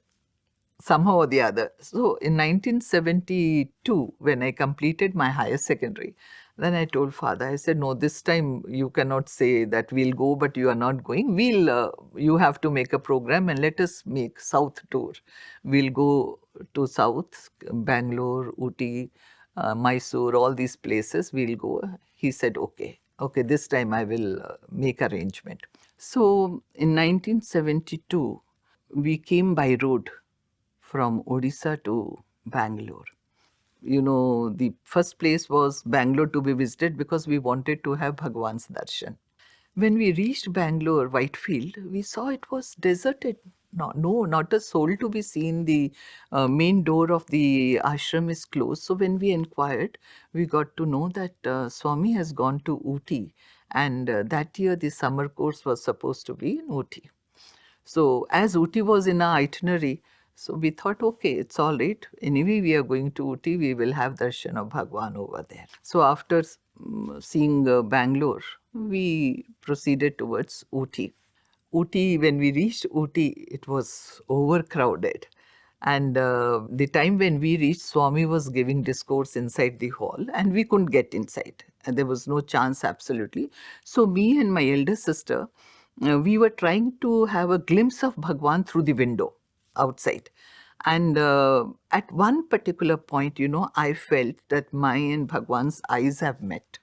somehow or the other. So in 1972, when I completed my higher secondary, then I told father, I said, no, this time you cannot say that we'll go, but you are not going. You have to make a program and let us make South tour. We'll go to South, Bangalore, Ooty, Mysore, all these places, we'll go. He said, okay, this time I will make arrangement. So in 1972, we came by road from Odisha to Bangalore. The first place was Bangalore to be visited because we wanted to have Bhagawan's darshan. When we reached Bangalore, Whitefield, we saw it was deserted. No, not a soul to be seen. The main door of the ashram is closed. So when we inquired, we got to know that Swami has gone to Ooty, and that year the summer course was supposed to be in Ooty. So as Ooty was in our itinerary, so we thought, okay, it's all right. Anyway, we are going to Ooty, we will have darshan of Bhagwan over there. So after seeing Bangalore, we proceeded towards Ooty. Ooty, when we reached Ooty, it was overcrowded. And the time when we reached, Swami was giving discourse inside the hall and we couldn't get inside. And there was no chance absolutely. So me and my elder sister, we were trying to have a glimpse of Bhagwan through the window outside. And at one particular point, I felt that my and Bhagwan's eyes have met.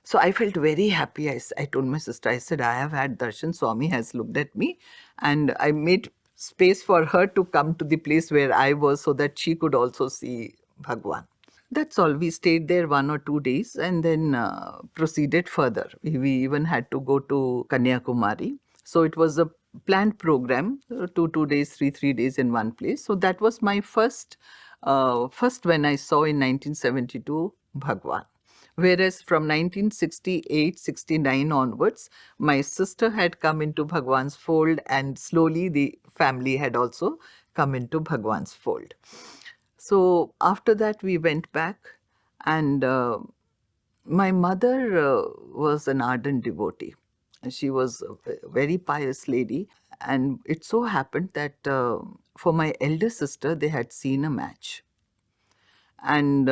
So I felt very happy. I told my sister, I said, I have had darshan. Swami has looked at me. And I made space for her to come to the place where I was so that she could also see Bhagwan. That's all. We stayed there 1 or 2 days and then proceeded further. We even had to go to Kanyakumari. So it was a planned program, 2 days, 3 days in one place. So that was my first when I saw in 1972 Bhagwan. Whereas from 1968-69 onwards, my sister had come into Bhagwan's fold and slowly the family had also come into Bhagwan's fold. So after that we went back, and my mother was an ardent devotee. She was a very pious lady, and it so happened that for my elder sister, they had seen a match. And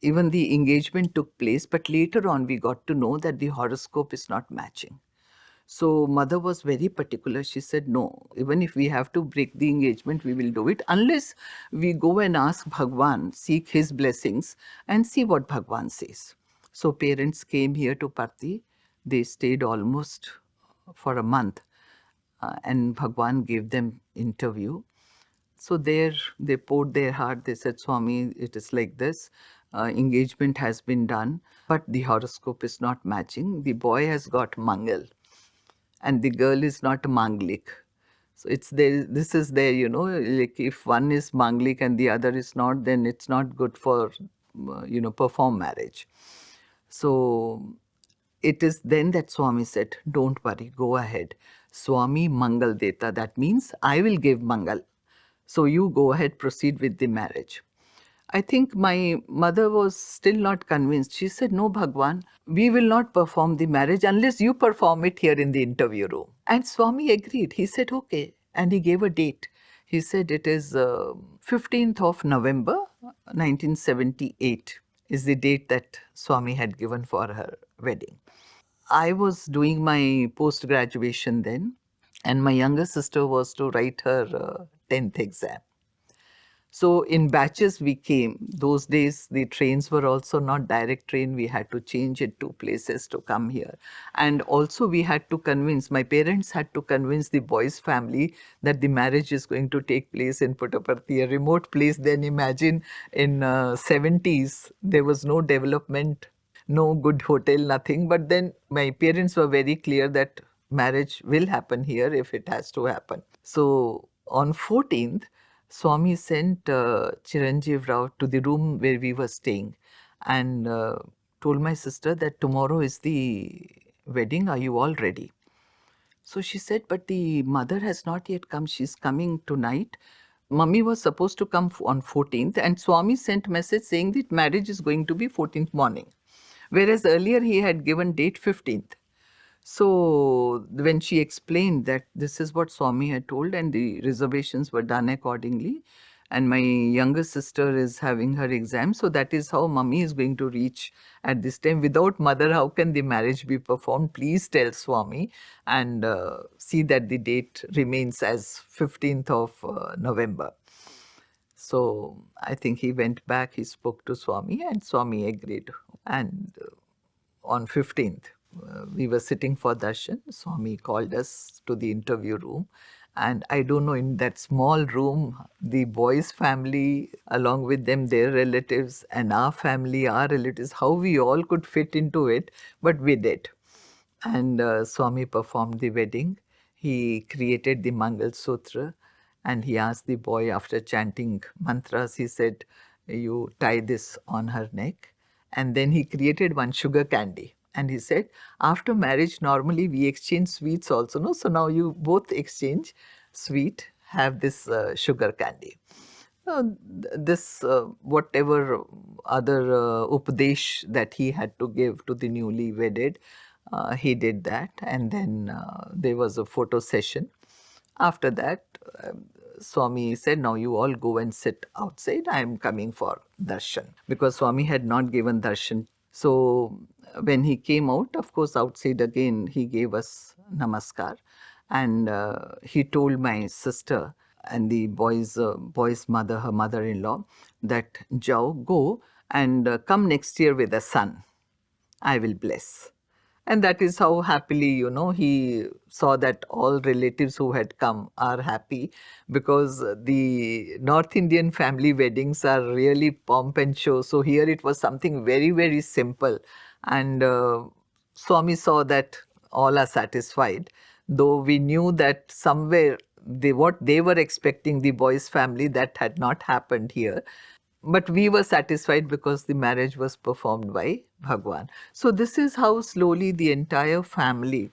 even the engagement took place, but later on we got to know that the horoscope is not matching. So mother was very particular. She said, no, even if we have to break the engagement, we will do it unless we go and ask Bhagwan, seek his blessings and see what Bhagwan says. So parents came here to Parthi. They stayed almost for a month and Bhagwan gave them interview. So there they poured their heart. They said, Swami, it is like this. Engagement has been done, but the horoscope is not matching. The boy has got Mangal and the girl is not Manglik. So it's there. This is there, like if one is Manglik and the other is not, then it's not good for, perform marriage. So it is then that Swami said, don't worry, go ahead. Swami Mangal Deta. That means I will give Mangal. So you go ahead, proceed with the marriage. I think my mother was still not convinced. She said, no, Bhagwan, we will not perform the marriage unless you perform it here in the interview room. And Swami agreed. He said, okay. And he gave a date. He said it is 15th of November 1978 is the date that Swami had given for her wedding. I was doing my post-graduation then, and my younger sister was to write her 10th exam. So in batches we came. Those days the trains were also not direct train. We had to change at two places to come here. And also we had to convince, my parents had to convince the boy's family that the marriage is going to take place in Puttaparthi, a remote place. Then imagine in 70s, there was no development, no good hotel, nothing. But then my parents were very clear that marriage will happen here if it has to happen. So on 14th, Swami sent Chiranjeev Rao to the room where we were staying and told my sister that tomorrow is the wedding. Are you all ready? So she said, but the mother has not yet come. She's coming tonight. Mummy was supposed to come on 14th, and Swami sent message saying that marriage is going to be 14th morning. Whereas earlier he had given date 15th. So when she explained that this is what Swami had told and the reservations were done accordingly, and my younger sister is having her exam, so that is how mummy is going to reach at this time. Without mother, how can the marriage be performed? Please tell Swami and see that the date remains as 15th of November. So I think he went back, he spoke to Swami and Swami agreed. And on 15th, we were sitting for darshan. Swami called us to the interview room. And I don't know, in that small room, the boys' family, along with them, their relatives, and our family, our relatives, how we all could fit into it, but we did. And Swami performed the wedding. He created the Mangal Sutra and he asked the boy, after chanting mantras, he said, you tie this on her neck. And then he created one sugar candy. And he said, after marriage, normally we exchange sweets also, no? So now you both exchange sweet, have this sugar candy. This whatever other upadesh that he had to give to the newly wedded, he did that. And then there was a photo session. After that, Swami said, now you all go and sit outside. I am coming for darshan. Because Swami had not given darshan. So when he came out, of course, outside again, he gave us namaskar. And he told my sister and the boy's mother, her mother-in-law, that Jao, go and come next year with a son. I will bless. And that is how happily, he saw that all relatives who had come are happy, because the North Indian family weddings are really pomp and show. So here it was something very, very simple. And Swami saw that all are satisfied, though we knew that somewhere what they were expecting, the boys' family, that had not happened here. But we were satisfied because the marriage was performed by Bhagawan. So this is how slowly the entire family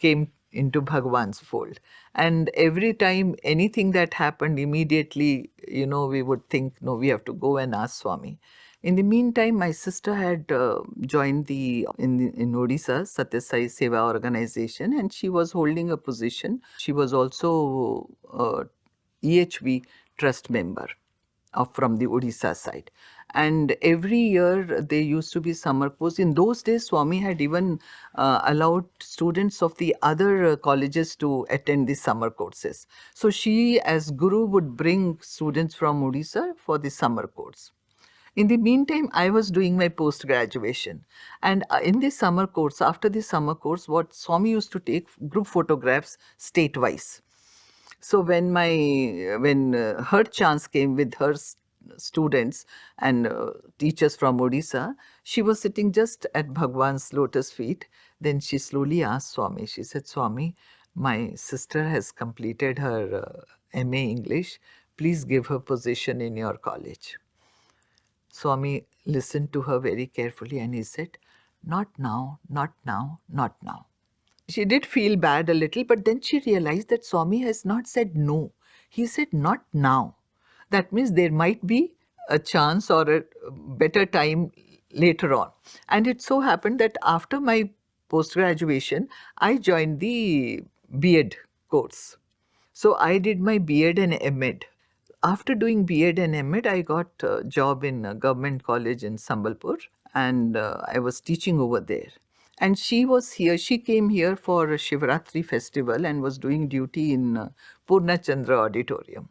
came into Bhagawan's fold. And every time anything that happened, immediately, we would think, no, we have to go and ask Swami. In the meantime, my sister had joined in Odisha, Sathya Sai Seva organization, and she was holding a position. She was also EHV trust member from the Odisha side. And every year there used to be summer course. In those days, Swami had even allowed students of the other colleges to attend the summer courses. So she, as Guru, would bring students from Odisha for the summer course. In the meantime, I was doing my post-graduation. And in the summer course, after the summer course, what Swami used to take group photographs state-wise. So when her chance came with her students and teachers from Odisha, she was sitting just at Bhagwan's lotus feet. Then she slowly asked Swami, she said, Swami, my sister has completed her MA English. Please give her position in your college. Swami listened to her very carefully and he said, not now, not now, not now. She did feel bad a little, but then she realized that Swami has not said no. He said not now. That means there might be a chance or a better time later on. And it so happened that after my post-graduation, I joined the B.Ed course. So I did my B.Ed and M.Ed. After doing B.Ed and M.Ed, I got a job in a government college in Sambalpur, and I was teaching over there. And she was here, she came here for a Shivratri festival and was doing duty in Purna Chandra Auditorium.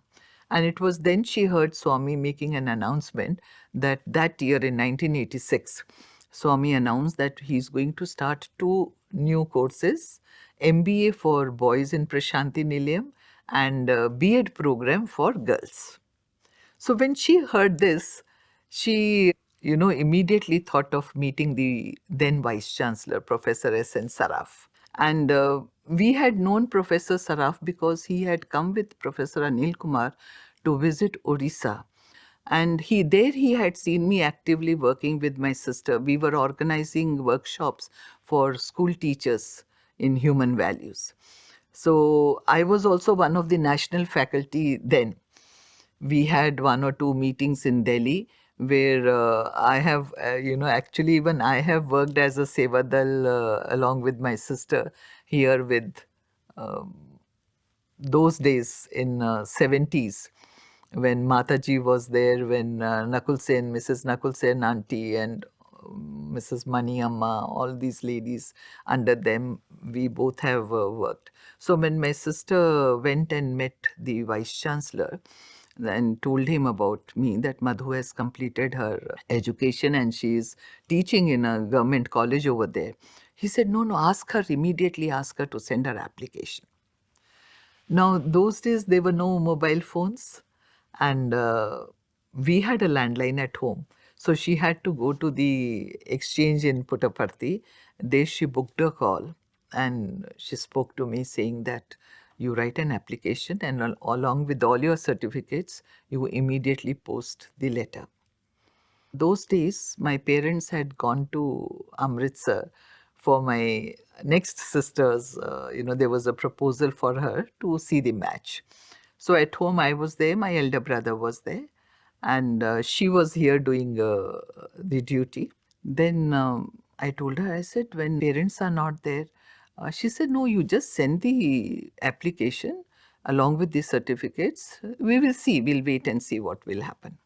And it was then she heard Swami making an announcement that year in 1986, Swami announced that he's going to start 2 new courses, MBA for boys in Prasanthi Nilayam and B.Ed program for girls. So when she heard this, she, immediately thought of meeting the then Vice Chancellor, Professor S.N. Saraf. And we had known Professor Saraf because he had come with Professor Anil Kumar to visit Odisha. And he had seen me actively working with my sister. We were organizing workshops for school teachers in human values. So I was also one of the national faculty then. We had 1 or 2 meetings in Delhi where I have, actually even I have worked as a Sevadal along with my sister here with those days in 70s when Mataji was there, when Nakul Sen, Mrs. Nakul Sen auntie and Mrs. Mani Amma, all these ladies under them, we both have worked. So when my sister went and met the Vice Chancellor and told him about me, that Madhu has completed her education and she is teaching in a government college over there, he said, no, ask her, immediately ask her to send her application. Now, those days there were no mobile phones and we had a landline at home. So she had to go to the exchange in Puttaparthi. There she booked a call and she spoke to me saying that you write an application and along with all your certificates, you immediately post the letter. Those days, my parents had gone to Amritsar for my next sister's, there was a proposal for her to see the match. So at home I was there, my elder brother was there, and she was here doing the duty. Then I told her, I said, when parents are not there, she said, no, you just send the application along with the certificates. We will see, we'll wait and see what will happen.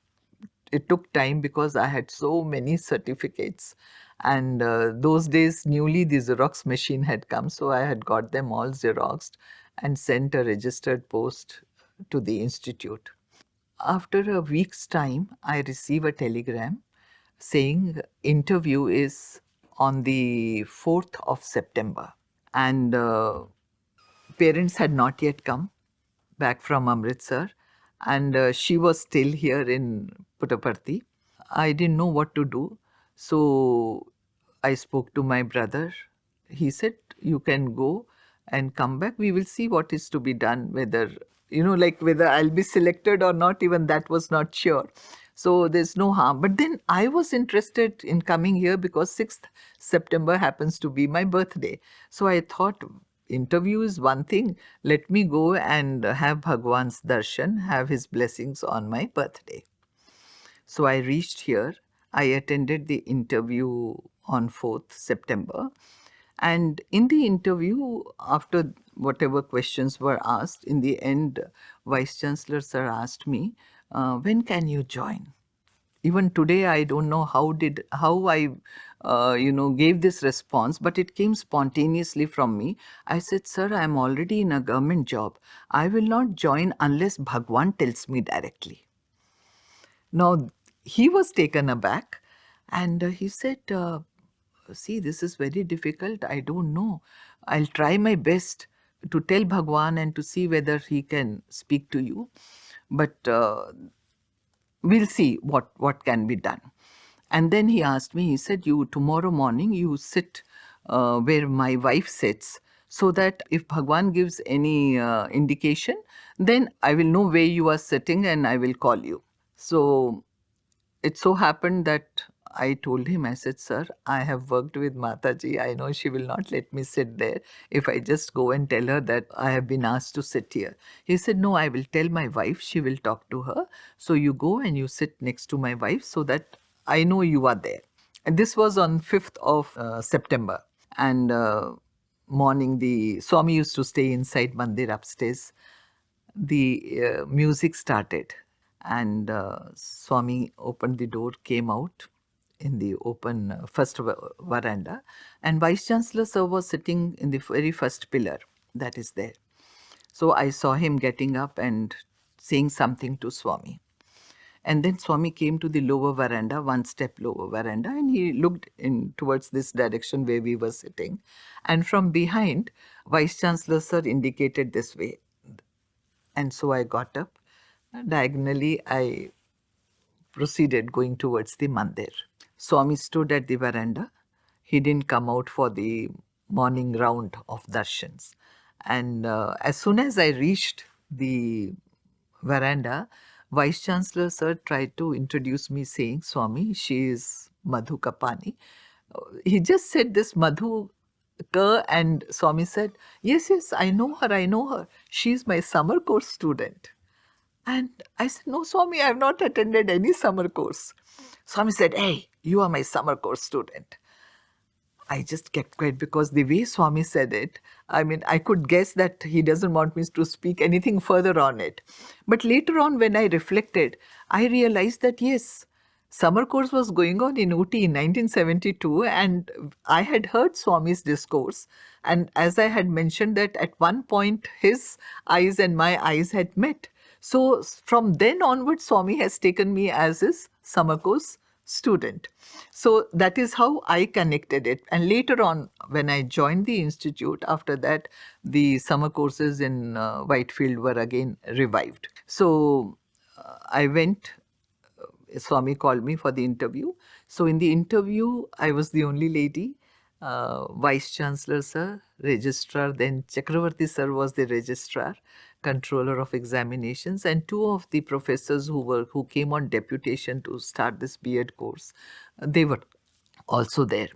It took time because I had so many certificates, and those days newly the Xerox machine had come, so I had got them all Xeroxed and sent a registered post to the institute. After a week's time, I receive a telegram saying interview is on the 4th of September, and parents had not yet come back from Amritsar, and she was still here in Puttaparthi. I didn't know what to do, so I spoke to my brother. He said, you can go and come back. We will see what is to be done, whether, whether I'll be selected or not, even that was not sure. So there's no harm. But then I was interested in coming here because 6th September happens to be my birthday. So I thought, interview is one thing. Let me go and have Bhagawan's darshan, have his blessings on my birthday. So I reached here. I attended the interview on 4th September. And in the interview, after whatever questions were asked, in the end, Vice Chancellor sir asked me, when can you join? Even today, I don't know how I gave this response, but it came spontaneously from me. I said, sir, I am already in a government job. I will not join unless Bhagawan tells me directly. Now, he was taken aback and he said, see, this is very difficult. I don't know. I'll try my best to tell Bhagawan and to see whether he can speak to you. But we'll see what can be done. And then he asked me, he said, you tomorrow morning, you sit where my wife sits, so that if Bhagawan gives any indication, then I will know where you are sitting and I will call you. So it so happened that I told him, I said, sir, I have worked with Mataji. I know she will not let me sit there if I just go and tell her that I have been asked to sit here. He said, no, I will tell my wife. She will talk to her. So you go and you sit next to my wife so that I know you are there. And this was on 5th of September. And morning, the Swami used to stay inside Mandir upstairs. the music started, and Swami opened the door, came out in the open first veranda, and Vice Chancellor sir was sitting in the very first pillar that is there. So I saw him getting up and saying something to Swami. And then Swami came to the lower veranda, one step lower veranda, and he looked in towards this direction where we were sitting. And from behind, Vice Chancellor sir indicated this way. And so I got up. Diagonally, I proceeded going towards the Mandir. Swami stood at the veranda. He didn't come out for the morning round of darshans. And as soon as I reached the veranda, Vice Chancellor sir tried to introduce me saying, Swami, she is Madhu Kapani. He just said this Madhu and Swami said, yes, I know her. She's my summer course student. And I said, no, Swami, I have not attended any summer course. Swami said, hey, you are my summer course student. I just kept quiet because the way Swami said it, I mean, I could guess that he doesn't want me to speak anything further on it. But later on, when I reflected, I realized that yes, summer course was going on in Ooty in 1972, and I had heard Swami's discourse. And as I had mentioned that at one point, his eyes and my eyes had met. So from then onwards, Swami has taken me as his summer course student. So that is how I connected it. And later on, when I joined the institute, after that, the summer courses in Whitefield were again revived. So I went, Swami called me for the interview. So in the interview, I was the only lady. Vice Chancellor sir, registrar, then Chakravarti sir was the registrar, controller of examinations, and two of the professors who came on deputation to start this B.Ed course, they were also there.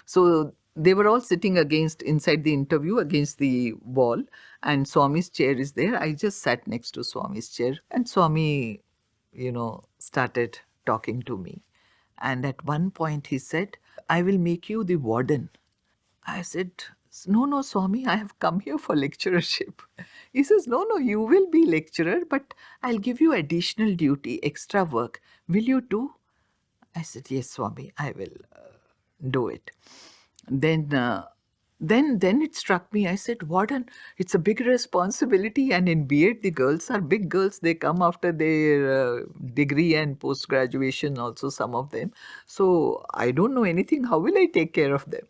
So they were all sitting inside the interview against the wall, and Swami's chair is there. I just sat next to Swami's chair, and Swami, started talking to me. And at one point he said, I will make you the warden. I said, no, Swami, I have come here for lecturership. He says, no, you will be lecturer, but I'll give you additional duty, extra work. Will you do? I said, yes, Swami, I will do it. Then it struck me. I said, warden, it's a big responsibility. And in B.Ed, the girls are big girls. They come after their degree and post-graduation also, some of them. So I don't know anything. How will I take care of them?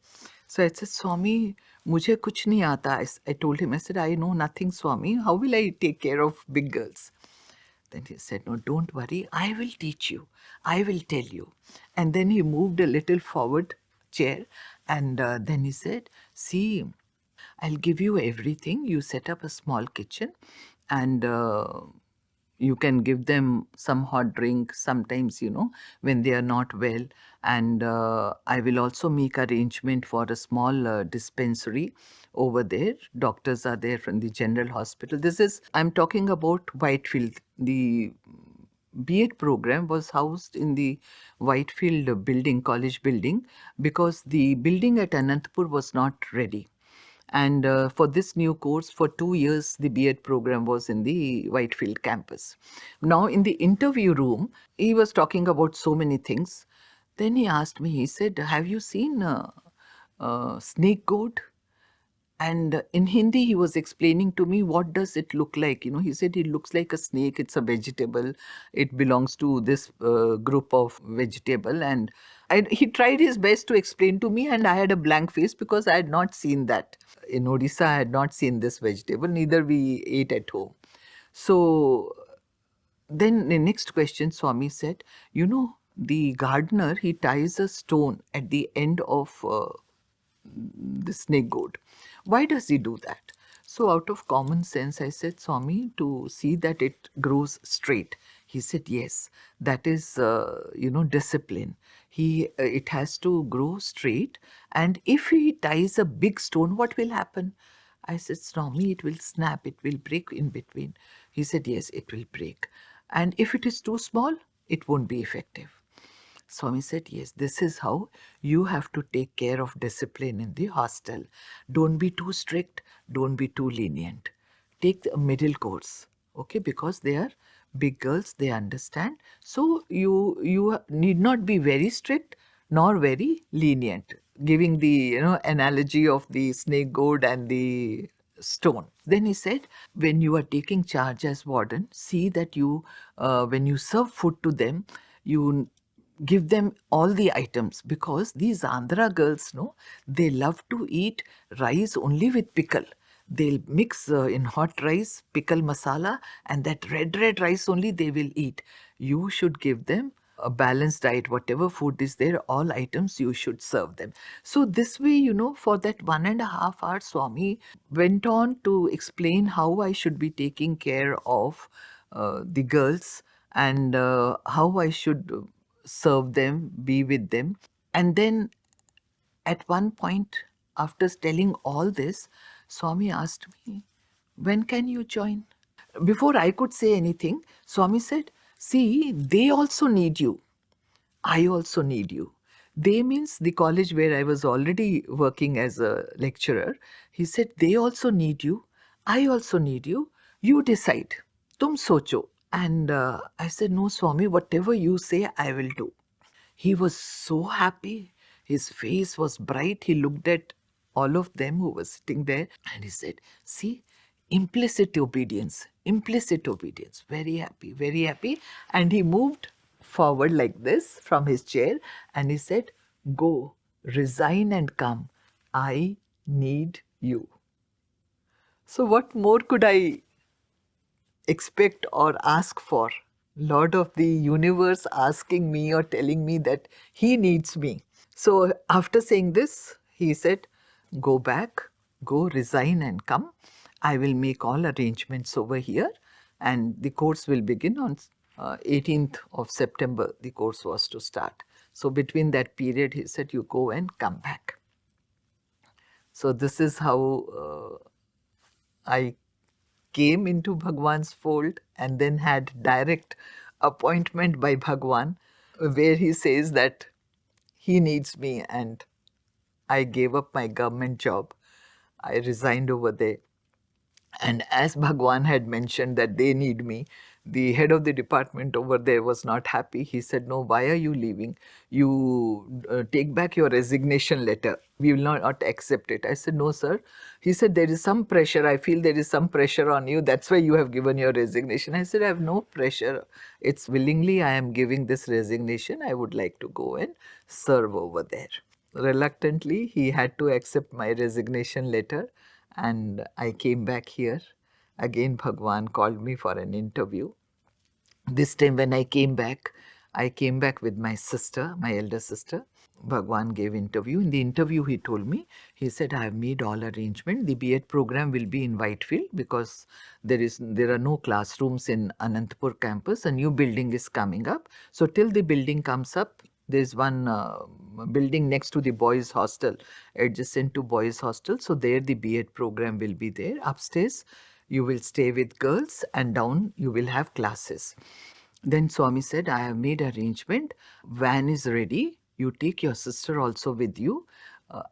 So I said, Swami, mujhe kuch nahi aata. I told him, I said, I know nothing, Swami. How will I take care of big girls? Then he said, no, don't worry. I will teach you. I will tell you. And then he moved a little forward chair, and then he said, see, I'll give you everything. You set up a small kitchen, and you can give them some hot drink sometimes, when they are not well. And I will also make arrangement for a small dispensary over there. Doctors are there from the general hospital. I'm talking about Whitefield. The B.Ed program was housed in the Whitefield building, college building, because the building at Anantapur was not ready. And for this new course, for 2 years, the B.Ed program was in the Whitefield campus. Now, in the interview room, he was talking about so many things. Then he asked me, he said, have you seen snake goat? And in Hindi, he was explaining to me, what does it look like? He said, it looks like a snake. It's a vegetable. It belongs to this group of vegetable. And he tried his best to explain to me, and I had a blank face because I had not seen that. In Odisha, I had not seen this vegetable. Neither we ate at home. So then the next question, Swami said, the gardener, he ties a stone at the end of the snake goat. Why does he do that? So out of common sense, I said, Swami, to see that it grows straight. He said, yes, that is, discipline. It has to grow straight. And if he ties a big stone, what will happen? I said, Swami, it will snap. It will break in between. He said, yes, it will break. And if it is too small, it won't be effective. Swami said, yes, this is how you have to take care of discipline in the hostel. Don't be too strict. Don't be too lenient. Take the middle course. okay, because they are big girls, they understand. So you need not be very strict nor very lenient, giving the analogy of the snake goad and the stone. Then he said, when you are taking charge as warden, see that you when you serve food to them, you give them all the items, because these Andhra girls, no, they love to eat rice only with pickle. They'll mix in hot rice pickle masala, and that red rice only they will eat. You should give them a balanced diet. Whatever food is there, all items you should serve them. So this way, for that 1.5 hours, Swami went on to explain how I should be taking care of the girls, and how I should serve them, be with them. And then at one point, after telling all this, Swami asked me, when can you join? Before I could say anything, Swami said, see, they also need you. I also need you. They means the college where I was already working as a lecturer. He said, they also need you. I also need you. You decide. Tum socho. And I said, no, Swami, whatever you say, I will do. He was so happy. His face was bright. He looked at all of them who were sitting there and he said, see, implicit obedience, implicit obedience. Very happy, very happy. And he moved forward like this from his chair and he said, go, resign and come. I need you. So, what more could I expect or ask for? Lord of the universe asking me or telling me that he needs me. So after saying this, he said, go back, go resign and come. I will make all arrangements over here and the course will begin on 18th of September. The course was to start. So between that period, he said, you go and come back. So this is how I came into Bhagwan's fold and then had direct appointment by Bhagwan, where he says that he needs me, and I gave up my government job. I resigned over there. And as Bhagwan had mentioned that they need me, the head of the department over there was not happy. He said, no, why are you leaving? You take back your resignation letter. We will not accept it. I said, no, sir. He said, there is some pressure. I feel there is some pressure on you. That's why you have given your resignation. I said, I have no pressure. It's willingly I am giving this resignation. I would like to go and serve over there. Reluctantly, he had to accept my resignation letter. And I came back here. Again, Bhagwan called me for an interview. This time when I came back with my sister, my elder sister. Bhagwan gave interview. In the interview, he told me, he said, I have made all arrangement. The B.Ed program will be in Whitefield because there are no classrooms in Anantapur campus. A new building is coming up. So till the building comes up, there's one building next to the boys' hostel, adjacent to boys' hostel. So there the B.Ed program will be there. Upstairs, you will stay with girls and down you will have classes. Then Swami said, I have made arrangement. Van is ready. You take your sister also with you.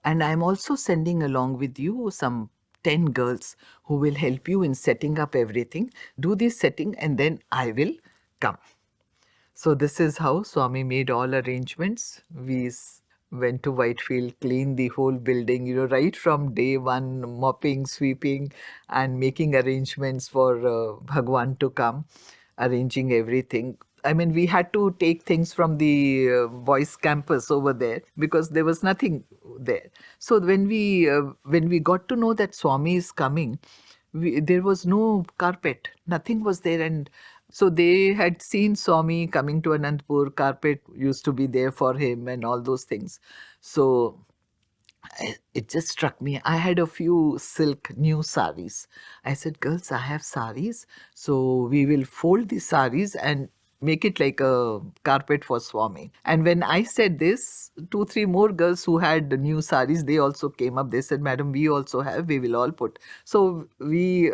And I'm also sending along with you some 10 girls who will help you in setting up everything. Do this setting and then I will come. So this is how Swami made all arrangements. We went to Whitefield, cleaned the whole building, right from day one, mopping, sweeping and making arrangements for Bhagwan to come, arranging everything. I mean, we had to take things from the boys' campus over there because there was nothing there. So when we got to know that Swami is coming, there was no carpet, nothing was there. And so they had seen Swami coming to Anantapur, carpet used to be there for him and all those things. So it just struck me. I had a few silk new saris. I said, girls, I have saris. So we will fold the saris and make it like a carpet for Swami. And when I said this, 2-3 more girls who had new saris, they also came up. They said, Madam, we also have, we will all put. So we,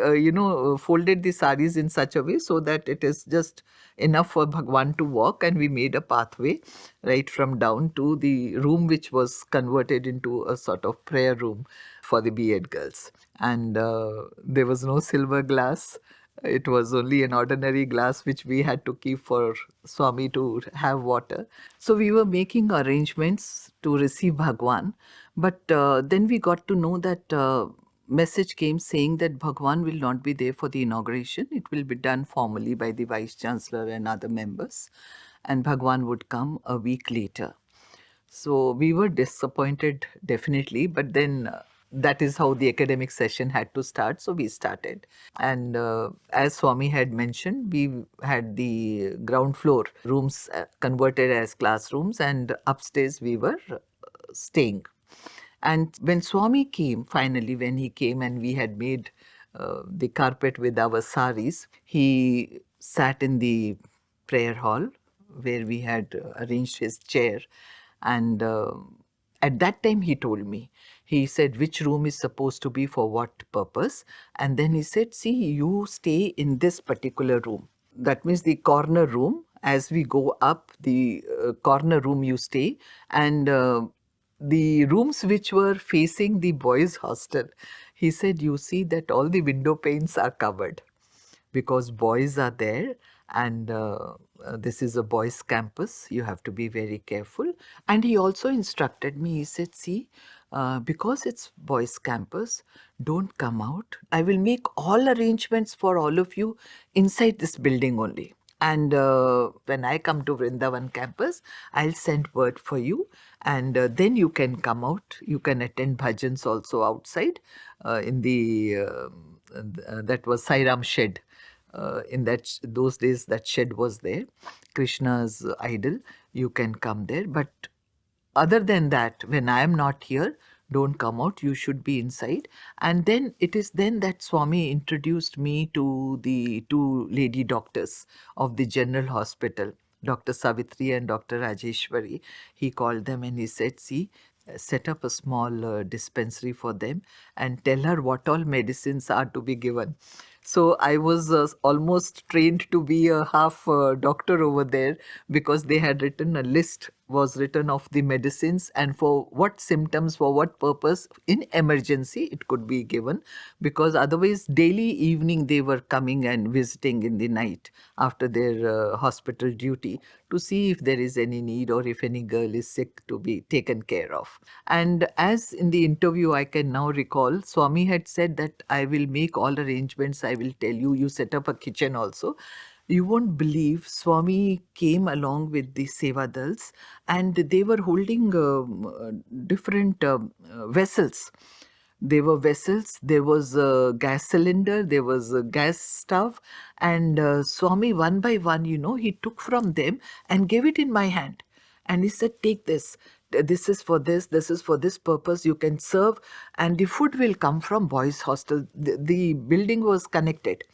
folded the saris in such a way so that it is just enough for Bhagwan to walk, and we made a pathway right from down to the room which was converted into a sort of prayer room for the B.Ed girls. And there was no silver glass. It was only an ordinary glass which we had to keep for Swami to have water. So we were making arrangements to receive Bhagwan. But then we got to know that message came saying that Bhagwan will not be there for the inauguration. It will be done formally by the Vice Chancellor and other members. And Bhagwan would come a week later. So we were disappointed, definitely, but then that is how the academic session had to start. So we started. And as Swami had mentioned, we had the ground floor rooms converted as classrooms, and upstairs we were staying. And when Swami came, finally, when he came and we had made the carpet with our saris, he sat in the prayer hall where we had arranged his chair. And at that time, he told me, he said, which room is supposed to be for what purpose. And then he said, see, you stay in this particular room. That means the corner room. As we go up, the corner room you stay. And the rooms which were facing the boys' hostel, he said, you see that all the window panes are covered because boys are there, and this is a boys' campus. You have to be very careful. And he also instructed me, he said, see, because it's boys' campus, don't come out. I will make all arrangements for all of you inside this building only. And when I come to Vrindavan campus, I'll send word for you, and then you can come out. You can attend bhajans also outside in the that was Sairam shed. In those days, that shed was there, Krishna's idol. You can come there, but other than that, when I am not here, don't come out, you should be inside. And then it is then that Swami introduced me to the two lady doctors of the general hospital, Dr. Savitri and Dr. Rajeshwari. He called them and he said, see, set up a small dispensary for them and tell her what all medicines are to be given. So I was almost trained to be a half doctor over there, because they had written a list was written of the medicines and for what symptoms, for what purpose, in emergency it could be given, because otherwise daily evening they were coming and visiting in the night after their hospital duty to see if there is any need or if any girl is sick to be taken care of. And as in the interview I can now recall, Swami had said that I will make all arrangements, I will tell you, you set up a kitchen also. You won't believe, Swami came along with the Sevadals and they were holding different vessels. There were vessels, there was a gas cylinder, there was a gas stove, and Swami, one by one, he took from them and gave it in my hand. And he said, take this. This is for this is for this purpose. You can serve, and the food will come from boys' hostel. The building was connected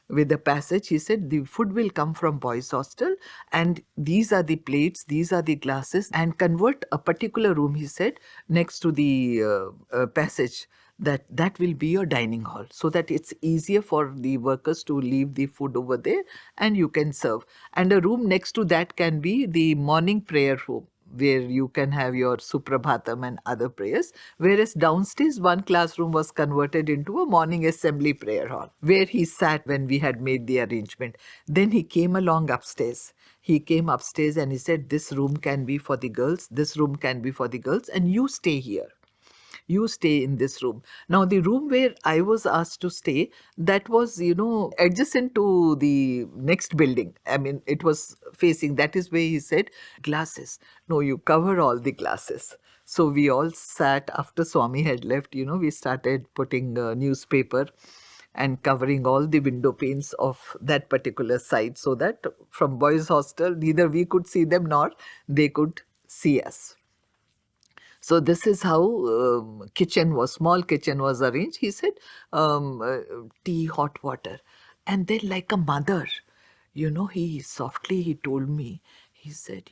with the passage. He said the food will come from boys' hostel, and these are the plates, these are the glasses, and convert a particular room, he said, next to the passage, that will be your dining hall, so that it's easier for the workers to leave the food over there and you can serve. And a room next to that can be the morning prayer room, where you can have your Suprabhatam and other prayers, whereas downstairs one classroom was converted into a morning assembly prayer hall, where he sat when we had made the arrangement. Then he came along upstairs. He came upstairs and he said, this room can be for the girls, this room can be for the girls, and you stay here. You stay in this room. Now, the room where I was asked to stay, that was, adjacent to the next building. I mean, it was facing, that is where he said, glasses. No, you cover all the glasses. So we all sat, after Swami had left, we started putting newspaper and covering all the window panes of that particular side, so that from boys' hostel, neither we could see them nor they could see us. So this is how small kitchen was arranged. He said, tea, hot water. And then like a mother, he told me, he said,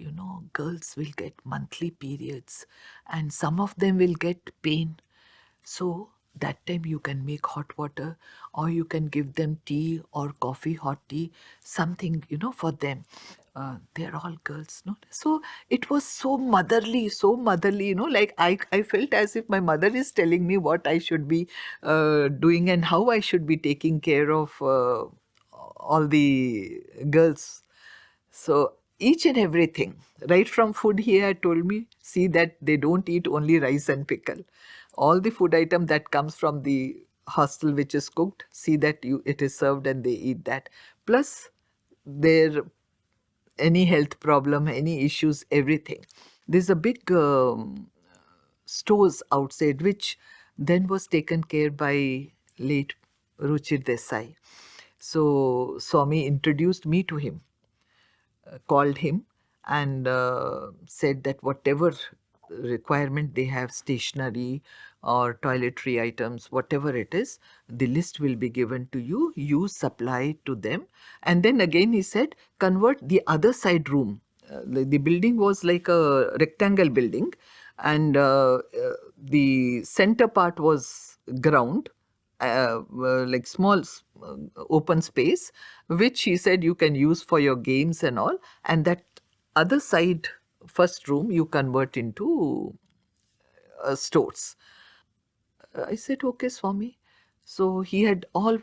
girls will get monthly periods and some of them will get pain. So that time you can make hot water, or you can give them tea or coffee, hot tea, something, for them. They're all girls, no? So it was so motherly, like I felt as if my mother is telling me what I should be doing and how I should be taking care of all the girls. So each and everything, right from food, he had told me, see that they don't eat only rice and pickle. All the food item that comes from the hostel which is cooked, see that it is served and they eat that. Plus their any health problem, any issues, everything. There's a big stores outside which then was taken care by late Ruchir Desai. So Swami introduced me to him, called him and said that whatever requirement they have, stationery or toiletry items, whatever it is, the list will be given to you. You supply to them. And then again he said, convert the other side room. The building was like a rectangle building, and the center part was ground, like small open space, which he said you can use for your games and all, and that other side first room you convert into stores. I said, okay, Swami. So he had all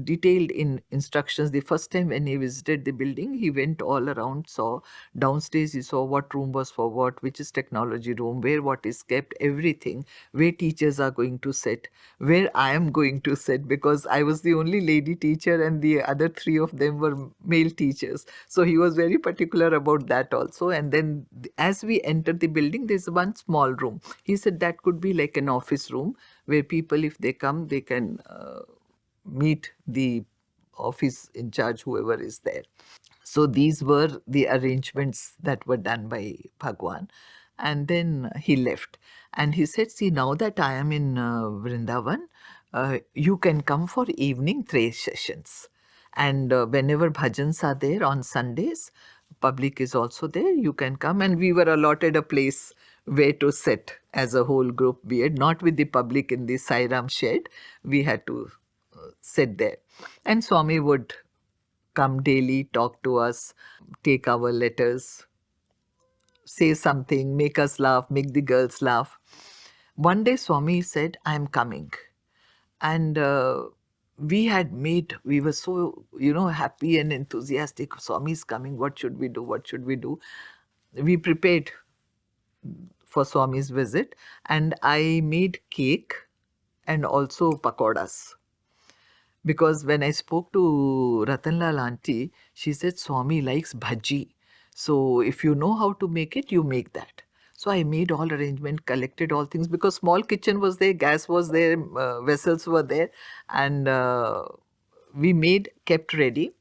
detailed in instructions. The first time when he visited the building, he went all around, saw downstairs, he saw what room was for what, which is technology room, where what is kept, everything, where teachers are going to sit, where I am going to sit, because I was the only lady teacher and the other three of them were male teachers. So he was very particular about that also. And then as we entered the building, there's one small room. He said that could be like an office room where people, if they come, they can meet the office in charge, whoever is there. So these were the arrangements that were done by Bhagawan. And then he left. And he said, see, now that I am in Vrindavan, you can come for evening 3 sessions. And whenever bhajans are there on Sundays, public is also there, you can come. And we were allotted a place where to sit as a whole group, be it not with the public in the Sai Ram shed. We had to sit there. And Swami would come daily, talk to us, take our letters, say something, make us laugh, make the girls laugh. One day Swami said, I'm coming. And we were so, happy and enthusiastic. Swami is coming, what should we do? What should we do? We prepared for Swami's visit, and I made cake and also pakoras. Because when I spoke to Ratanlal auntie, she said Swami likes bhaji. So if you know how to make it, you make that. So I made all arrangement, collected all things, because small kitchen was there, gas was there, vessels were there, and we kept ready.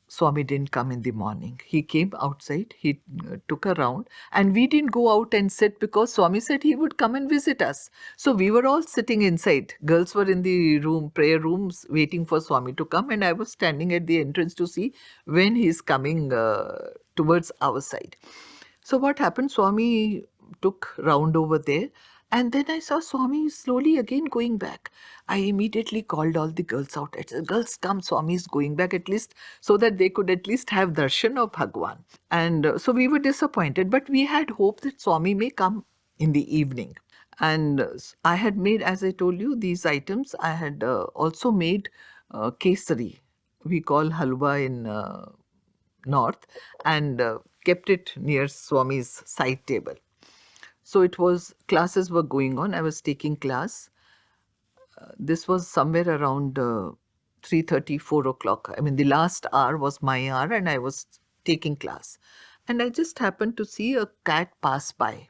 Swami didn't come in the morning. He came outside, he took a round, and we didn't go out and sit because Swami said he would come and visit us. So we were all sitting inside. Girls were in the prayer rooms, waiting for Swami to come, and I was standing at the entrance to see when he's coming towards our side. So what happened, Swami took round over there, and then I saw Swami slowly again going back. I immediately called all the girls out. I said, girls, come, Swami is going back, at least so that they could at least have darshan of Bhagawan. And so we were disappointed, but we had hope that Swami may come in the evening. And I had made, as I told you, these items. I had also made kesari. We call halwa in north, and kept it near Swami's side table. So it was, classes were going on. I was taking class. This was somewhere around 3:30, 4 o'clock. I mean, the last hour was my hour and I was taking class. And I just happened to see a cat pass by.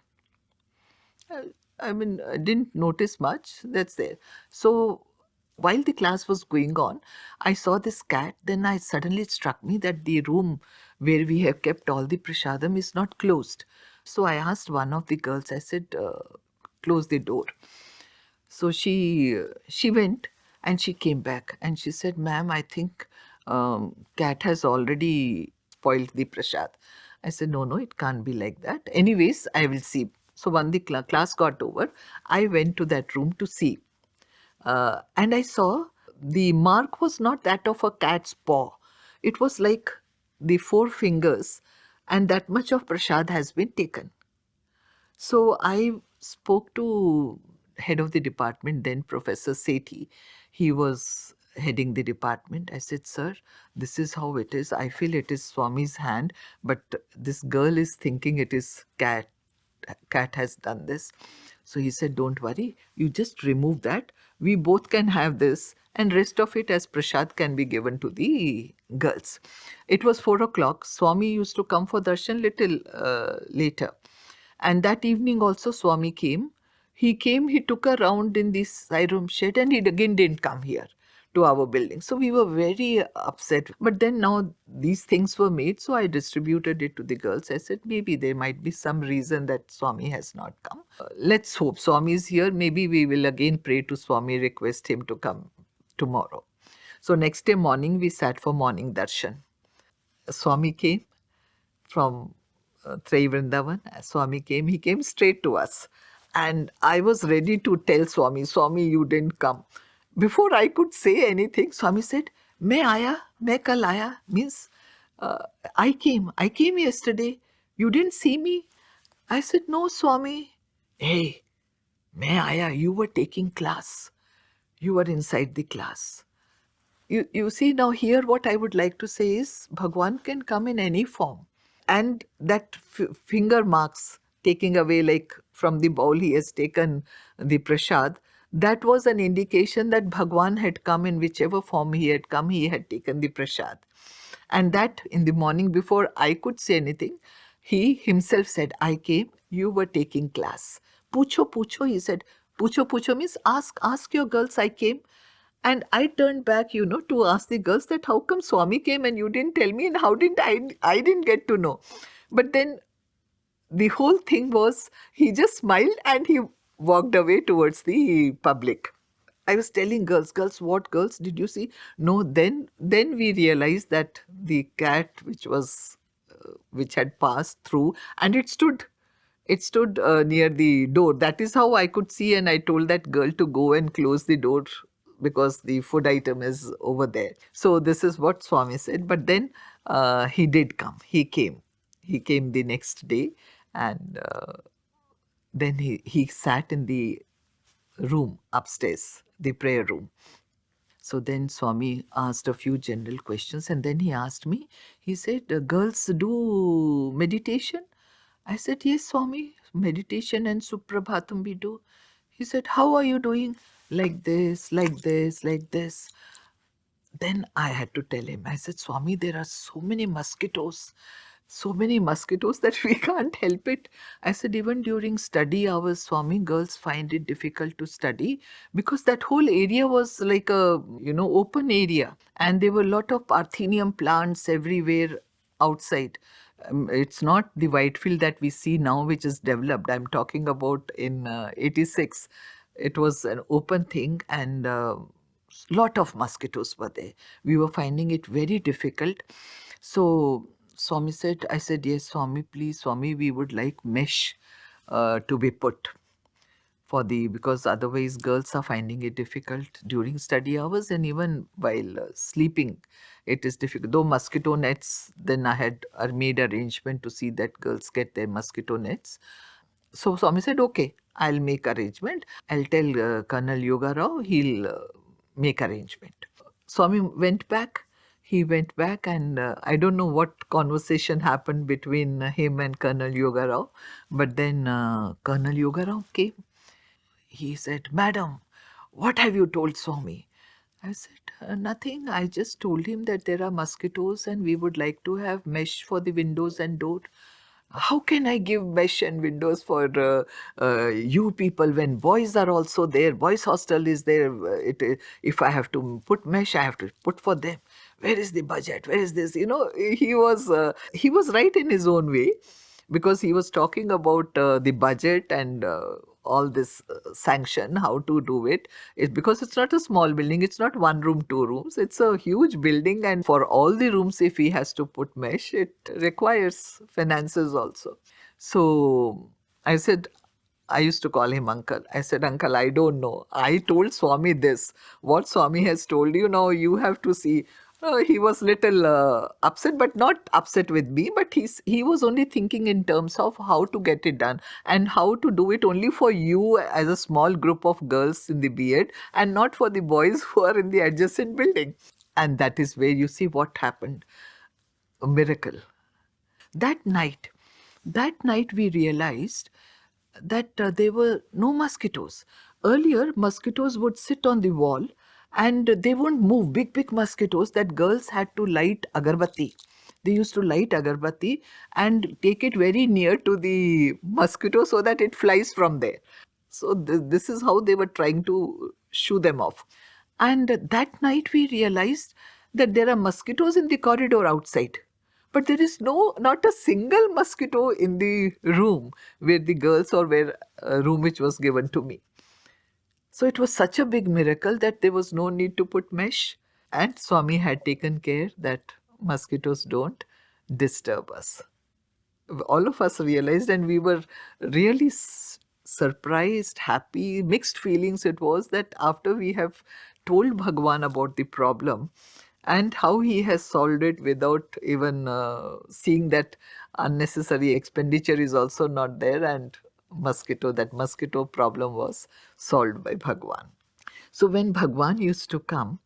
I didn't notice much. That's there. So while the class was going on, I saw this cat. Then suddenly it struck me that the room where we have kept all the prasadam is not closed. So I asked one of the girls, I said, close the door. So she went and she came back and she said, ma'am, I think cat has already spoiled the prasad. I said, no, it can't be like that. Anyways, I will see. So when the class got over, I went to that room to see. And I saw the mark was not that of a cat's paw. It was like the 4 fingers, and that much of prasad has been taken. So I spoke to head of the department, then Professor Sethi. He was heading the department. I said, sir, this is how it is. I feel it is Swami's hand, but this girl is thinking it is cat. Cat has done this. So he said, don't worry, you just remove that. We both can have this, and rest of it as prasad can be given to the girls. It was 4 o'clock. Swami used to come for darshan little later. And that evening also Swami came. He came, he took a round in this side room shed, and he again didn't come here to our building. So we were very upset. But then now these things were made, so I distributed it to the girls. I said, maybe there might be some reason that Swami has not come. Let's hope Swami is here. Maybe we will again pray to Swami, request him to come tomorrow. So next day morning, we sat for morning darshan. Swami came from Trei Vrindavan. Swami came, he came straight to us. And I was ready to tell Swami, Swami, you didn't come. Before I could say anything, Swami said, Main aaya, main kal aaya, means I came yesterday. You didn't see me? I said, no, Swami. Hey, main aaya, you were taking class. You were inside the class. You see, now here what I would like to say is, Bhagawan can come in any form. And that finger marks taking away, like from the bowl he has taken the prasad, that was an indication that Bhagwan had come in whichever form he had come, he had taken the prasad. And that in the morning before I could say anything, he himself said, I came, you were taking class. Pucho, pucho, he said. Pucho, pucho means ask your girls, I came. And I turned back, to ask the girls that how come Swami came and you didn't tell me, and how didn't I didn't get to know. But then the whole thing was, he just smiled and he walked away towards the public. I was telling girls, what girls did you see? No, then we realized that the cat which had passed through, and it stood near the door. That is how I could see, and I told that girl to go and close the door because the food item is over there. So this is what Swami said. But then he did come. He came the next day, and then he sat in the room upstairs, the prayer room. So then Swami asked a few general questions, and then he asked me, he said, girls do meditation? I said, yes, Swami, meditation and Suprabhatam we do. He said, how are you doing? Like this, like this, like this. Then I had to tell him, I said, Swami, there are so many mosquitoes that we can't help it. I said, even during study hours, Swami, girls find it difficult to study because that whole area was like a, open area. And there were a lot of parthenium plants everywhere outside. It's not the Whitefield that we see now, which is developed. I'm talking about in 86. It was an open thing, and lot of mosquitoes were there. We were finding it very difficult. So Swami said, I said, yes, Swami, please, Swami, we would like mesh to be put because otherwise girls are finding it difficult during study hours, and even while sleeping it is difficult. Though mosquito nets, then I made arrangement to see that girls get their mosquito nets. So Swami said, okay, I'll make arrangement. I'll tell Colonel Yoga Rao, he'll make arrangement. Swami went back. He went back, and I don't know what conversation happened between him and Colonel Yoga Rao. But then Colonel Yoga Rao came. He said, Madam, what have you told Swami? I said, nothing. I just told him that there are mosquitoes and we would like to have mesh for the windows and door. How can I give mesh and windows for you people when boys are also there? Boys hostel is there. If I have to put mesh, I have to put for them. Where is the budget? Where is this? He was right in his own way, because he was talking about the budget and all this sanction, how to do it. Because it's not a small building, it's not 1 room, 2 rooms, it's a huge building, and for all the rooms, if he has to put mesh, it requires finances also. So I said, I used to call him uncle. I said, uncle, I don't know. I told Swami this. What Swami has told you, now you have to see. He was little upset, but not upset with me. But he was only thinking in terms of how to get it done and how to do it only for you as a small group of girls in the B.Ed and not for the boys who are in the adjacent building. And that is where you see what happened. A miracle. That night we realized that there were no mosquitoes. Earlier, mosquitoes would sit on the wall and they won't move. Big mosquitoes that girls had to light agarbatti. They used to light agarbatti and take it very near to the mosquito so that it flies from there. So this is how they were trying to shoo them off. And that night we realized that there are mosquitoes in the corridor outside. But there is not a single mosquito in the room where the girls or where a room which was given to me. So it was such a big miracle that there was no need to put mesh. And Swami had taken care that mosquitoes don't disturb us. All of us realized, and we were really surprised, happy, mixed feelings it was, that after we have told Bhagawan about the problem and how he has solved it without even seeing that unnecessary expenditure is also not there, and that mosquito problem was solved by Bhagawan. So when Bhagwan used to come,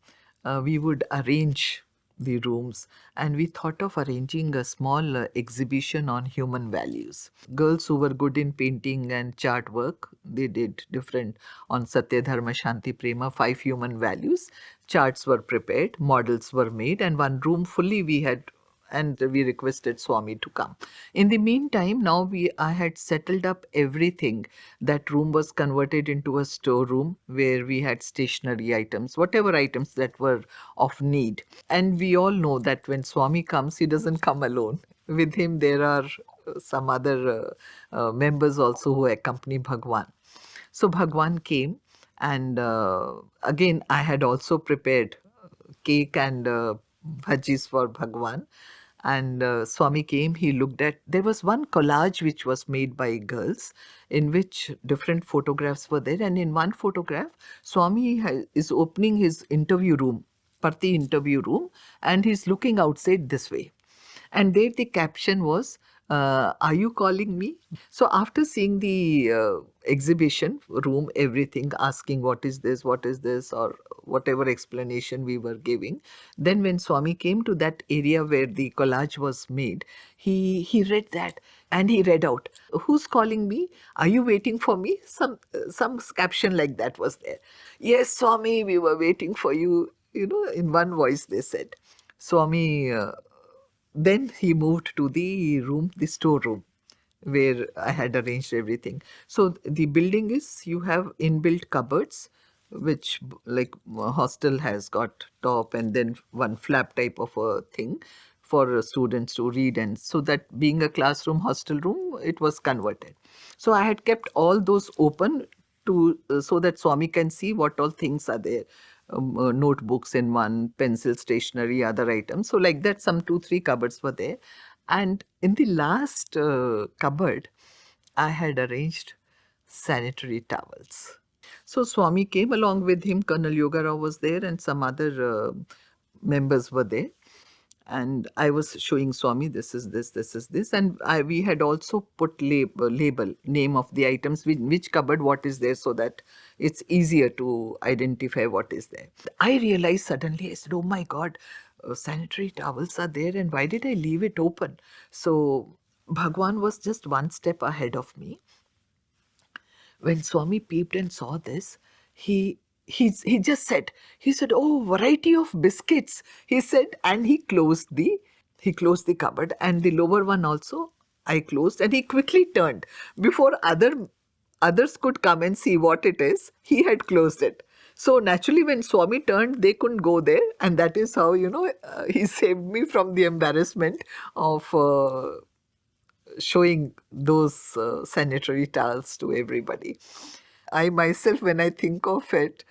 we would arrange the rooms, and we thought of arranging a small exhibition on human values. Girls who were good in painting and chart work, they did different on Satya, Dharma, Shanti, Prema, 5 human values. Charts were prepared, models were made, and one room fully we had, and we requested Swami to come. In the meantime, now I had settled up everything. That room was converted into a storeroom where we had stationery items, whatever items that were of need. And we all know that when Swami comes, he doesn't come alone. With him, there are some other members also who accompany Bhagwan. So Bhagwan came, and again, I had also prepared cake and bhajis for Bhagwan. And Swami came, he looked at, there was one collage which was made by girls in which different photographs were there. And in one photograph, Swami is opening his interview room, Parthi interview room, and he's looking outside this way. And there the caption was, are you calling me? So after seeing the exhibition room, everything, asking what is this, or whatever explanation we were giving, then when Swami came to that area where the collage was made, he read that and he read out, who's calling me? Are you waiting for me? Some caption like that was there. Yes, Swami, we were waiting for you. In one voice they said. Swami then he moved to the room, the storeroom, where I had arranged everything. So the building is, you have inbuilt cupboards, which like hostel has got top and then one flap type of a thing for students to read. And so that being a classroom, hostel room, it was converted. So I had kept all those open to so that Swami can see what all things are there. Notebooks in one, pencil, stationery, other items. So like that, some 2-3 cupboards were there. And in the last cupboard, I had arranged sanitary towels. So Swami came, along with him, Colonel Yogarao was there and some other members were there. And I was showing Swami, this is this. And we had also put label, name of the items, which cupboard, what is there, so that it's easier to identify what is there. I realized suddenly, I said, oh my God, sanitary towels are there, and why did I leave it open? So Bhagwan was just one step ahead of me. When Swami peeped and saw this, he just said, oh, variety of biscuits, he said, and he closed the cupboard, and the lower one also I closed, and he quickly turned. Before others could come and see what it is, he had closed it. So naturally, when Swami turned, they couldn't go there, and that is how, he saved me from the embarrassment of showing those sanitary towels to everybody. I myself, when I think of it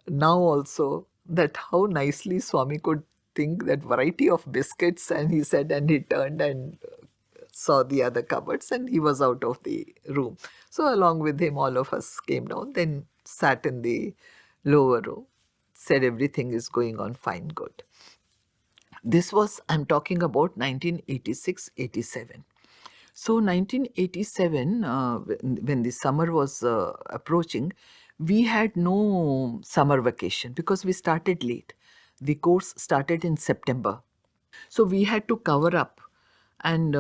now also, that how nicely Swami could think that variety of biscuits, and he said, and he turned and saw the other cupboards, and he was out of the room. So along with him, all of us came down, then sat in the lower room, said everything is going on fine, good. This was, I'm talking about 1986-87. So 1987, when the summer was approaching, we had no summer vacation because we started late. The course started in September. So we had to cover up, and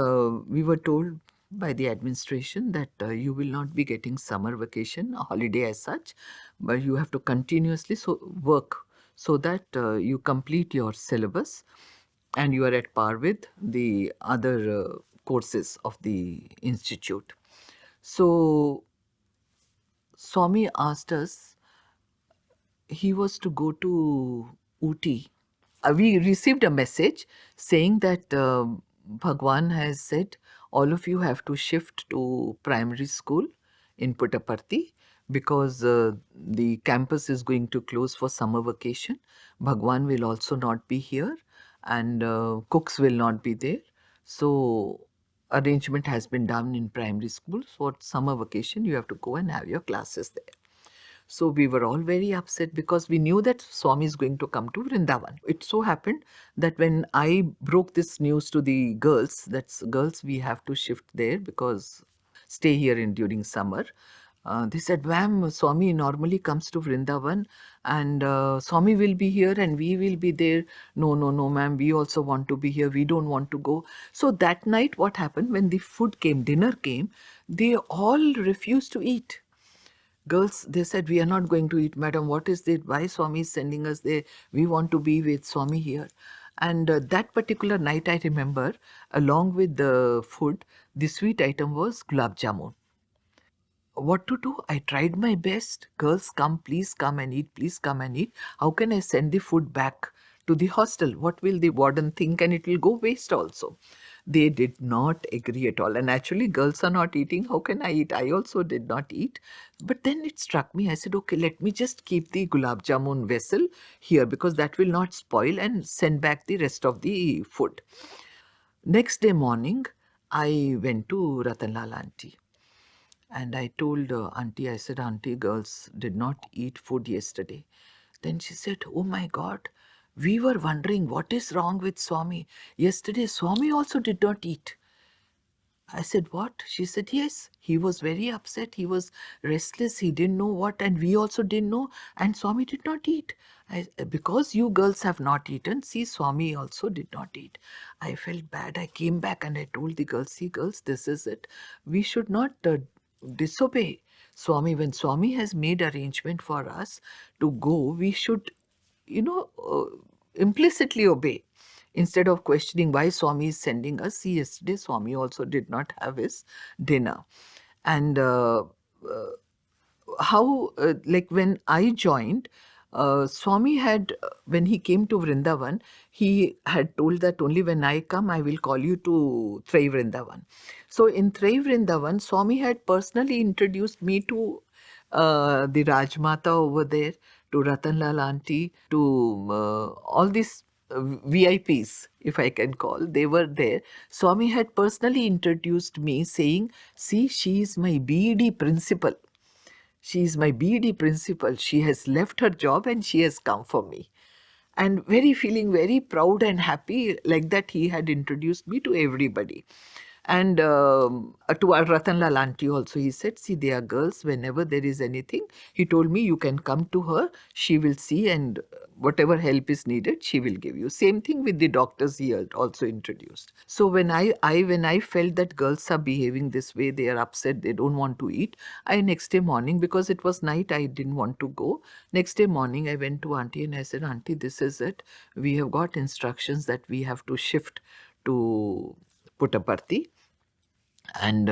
we were told by the administration that you will not be getting summer vacation, a holiday as such, but you have to continuously work so that you complete your syllabus and you are at par with the other courses of the institute. So Swami asked us, he was to go to Ooty. We received a message saying that Bhagawan has said all of you have to shift to primary school in Puttaparthi because the campus is going to close for summer vacation. Bhagwan will also not be here and cooks will not be there. So arrangement has been done in primary school. For summer vacation, you have to go and have your classes there. So we were all very upset because we knew that Swami is going to come to Vrindavan. It so happened that when I broke this news to the girls, that's girls, we have to shift there because stay here in during summer. They said, ma'am, Swami normally comes to Vrindavan and Swami will be here and we will be there. No, no, no, ma'am, we also want to be here. We don't want to go. So that night, what happened when the food came, dinner came, they all refused to eat. Girls, they said, we are not going to eat, madam. What is it? Why Swami is sending us there? We want to be with Swami here. And that particular night, I remember, along with the food, the sweet item was gulab jamun. What to do? I tried my best. Girls, come, please come and eat, please come and eat. How can I send the food back to the hostel? What will the warden think? And it will go waste also. They did not agree at all. And actually, girls are not eating. How can I eat? I also did not eat. But then it struck me. I said, okay, let me just keep the gulab jamun vessel here because that will not spoil and send back the rest of the food. Next day morning, I went to Ratanlal auntie. And I told auntie, I said, auntie, girls did not eat food yesterday. Then she said, oh my God, we were wondering what is wrong with Swami. Yesterday, Swami also did not eat. I said, what? She said, yes, he was very upset. He was restless. He didn't know what. And we also didn't know. And Swami did not eat. Because you girls have not eaten, see, Swami also did not eat. I felt bad. I came back and I told the girls, see, girls, this is it. We should not disobey Swami. When Swami has made arrangement for us to go, we should, implicitly obey. Instead of questioning why Swami is sending us, see, yesterday Swami also did not have his dinner. And like when I joined, Swami had, when he came to Vrindavan, he had told that only when I come, I will call you to Trai Vrindavan. So in Trai Vrindavan, Swami had personally introduced me to the Rajmata over there, to Ratanlal auntie, to all these VIPs, if I can call, they were there. Swami had personally introduced me saying, see, she is my BED principal. She is my BED principal. She has left her job and she has come for me. And feeling very proud and happy, like that he had introduced me to everybody. And to our Ratanlal auntie also, he said, see, they are girls. Whenever there is anything, he told me, you can come to her. She will see, and whatever help is needed, she will give you. Same thing with the doctors he had also introduced. So when I felt that girls are behaving this way, they are upset, they don't want to eat, I next day morning, because it was night, I didn't want to go. Next day morning, I went to auntie and I said, auntie, this is it. We have got instructions that we have to shift to Puttaparthi. And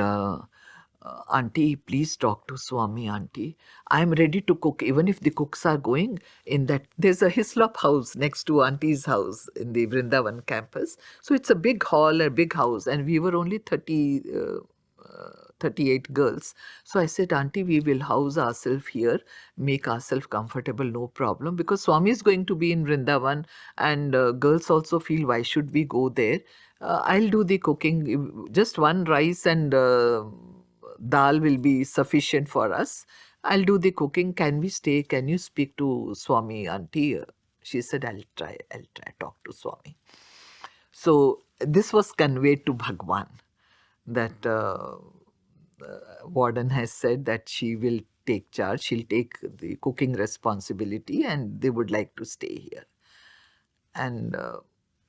auntie, please talk to Swami, auntie. I am ready to cook, even if the cooks are going in that. There's a Hislop house next to auntie's house in the Vrindavan campus. So it's a big hall, a big house, and we were only 38 girls. So I said, auntie, we will house ourselves here, make ourselves comfortable, no problem, because Swami is going to be in Vrindavan, and girls also feel, why should we go there? I'll do the cooking. Just one rice and dal will be sufficient for us. I'll do the cooking. Can we stay? Can you speak to Swami, auntie? She said, I'll try talk to Swami. So this was conveyed to Bhagawan, that warden has said that she will take charge, she'll take the cooking responsibility, and they would like to stay here. And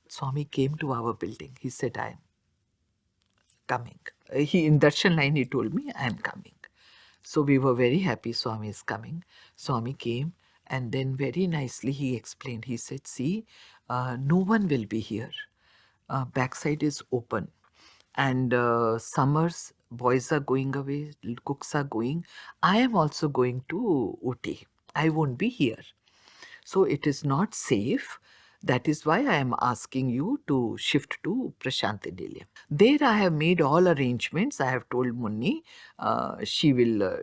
Swami came to our building. He said, I am coming. In Darshan line, he told me, I am coming. So we were very happy Swami is coming. Swami came, and then very nicely he explained. He said, see, no one will be here. Backside is open. And summers, boys are going away, cooks are going. I am also going to Uti. I won't be here. So it is not safe. That is why I am asking you to shift to Prasanthi Nilayam. There I have made all arrangements. I have told Munni, she will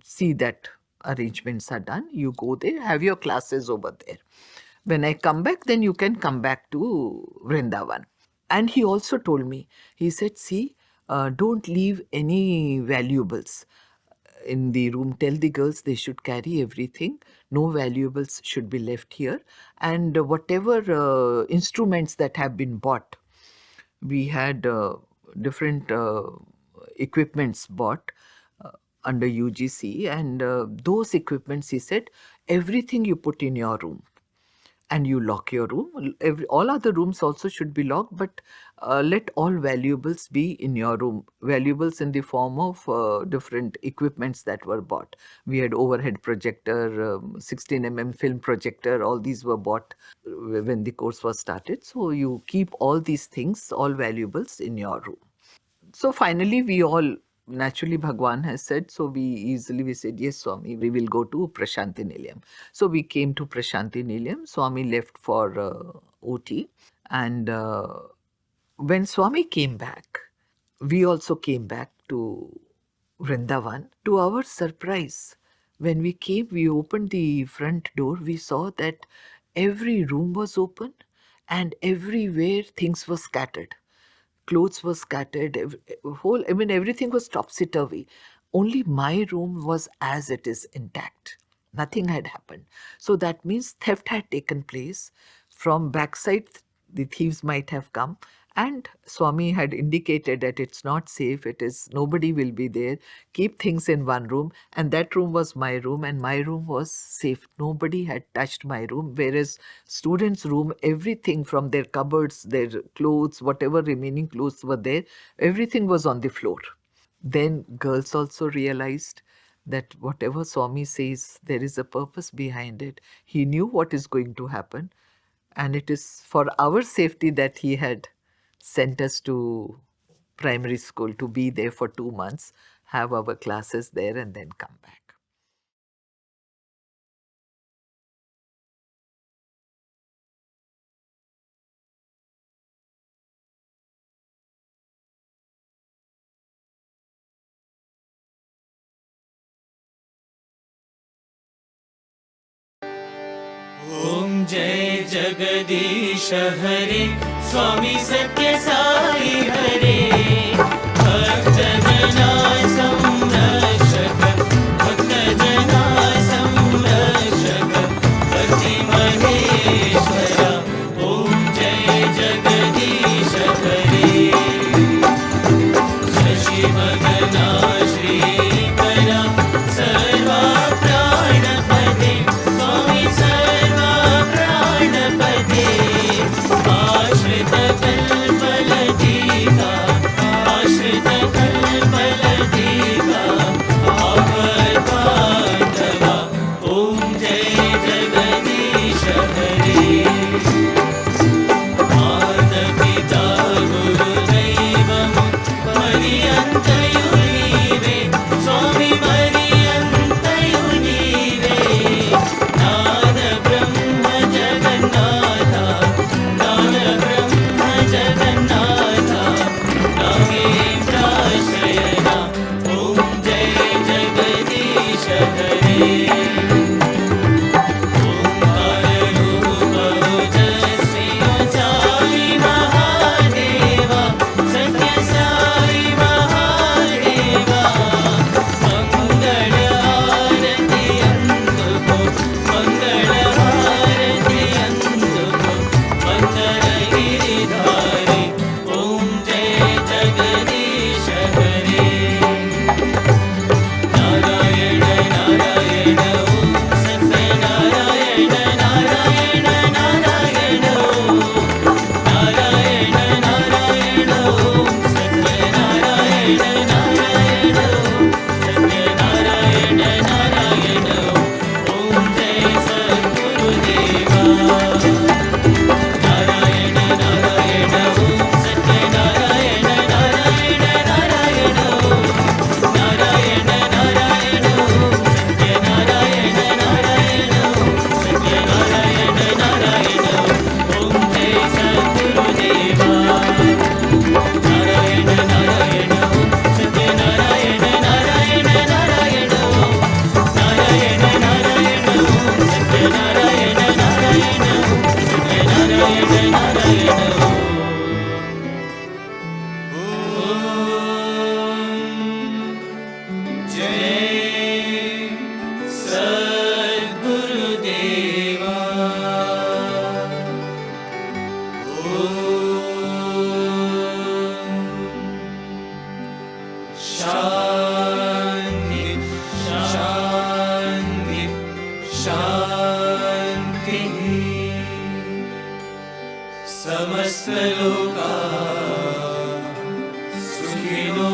see that arrangements are done. You go there, have your classes over there. When I come back, then you can come back to Vrindavan. And he also told me, he said, see, don't leave any valuables in the room. Tell the girls they should carry everything. No valuables should be left here. And whatever instruments that have been bought, we had different equipments bought under UGC, and those equipments, he said, everything you put in your room. And you lock your room. All other rooms also should be locked, but let all valuables be in your room. Valuables in the form of different equipments that were bought. We had overhead projector, 16mm film projector, all these were bought when the course was started. So you keep all these things, all valuables in your room. So finally we all, naturally Bhagawan has said, so we said, yes Swami, we will go to Prasanthi Nilayam. So we came to Prasanthi Nilayam. Swami left for OT, and when Swami came back, we also came back to Vrindavan. To our surprise, when we came, we opened the front door, we saw that every room was open and everywhere things were scattered. Clothes were scattered, everything was topsy-turvy. Only my room was as it is intact. Nothing had happened. So that means theft had taken place. From backside, the thieves might have come, and Swami had indicated that it's not safe, nobody will be there, keep things in one room, and that room was my room, and my room was safe. Nobody had touched my room, whereas students' room, everything from their cupboards, their clothes, whatever remaining clothes were there, everything was on the floor. Then girls also realized that whatever Swami says, there is a purpose behind it. He knew what is going to happen, and it is for our safety that he had sent us to primary school to be there for 2 months, have our classes there, and then come back. ॐ जय जगदीश हरे स्वामी सत्य साई हरे भक्तजना संरक्षक भक्तजना संरक्षक भक्ति महेश्वरा ॐ जय जगदीश हरे शशिवदना श्रीकरा सर्वा प्राणपते स्वामी सर्वा प्राणपते आश्रित कल्पलतिका समस्तलोका सुखिनो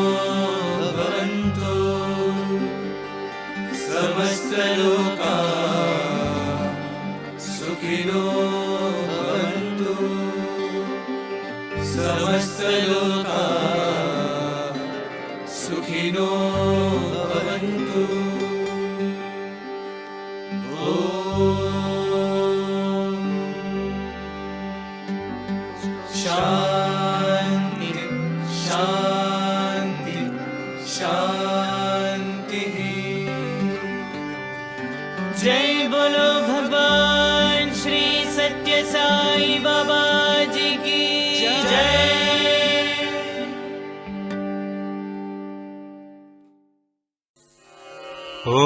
भवन्तु समस्तलोका सुखिनो भवन्तु समस्तलोका सुखिनो भवन्तु शान्ति शान्ति शान्तिः जय बोलो भगवान श्री सत्य साई बाबा जी की जय। ॐ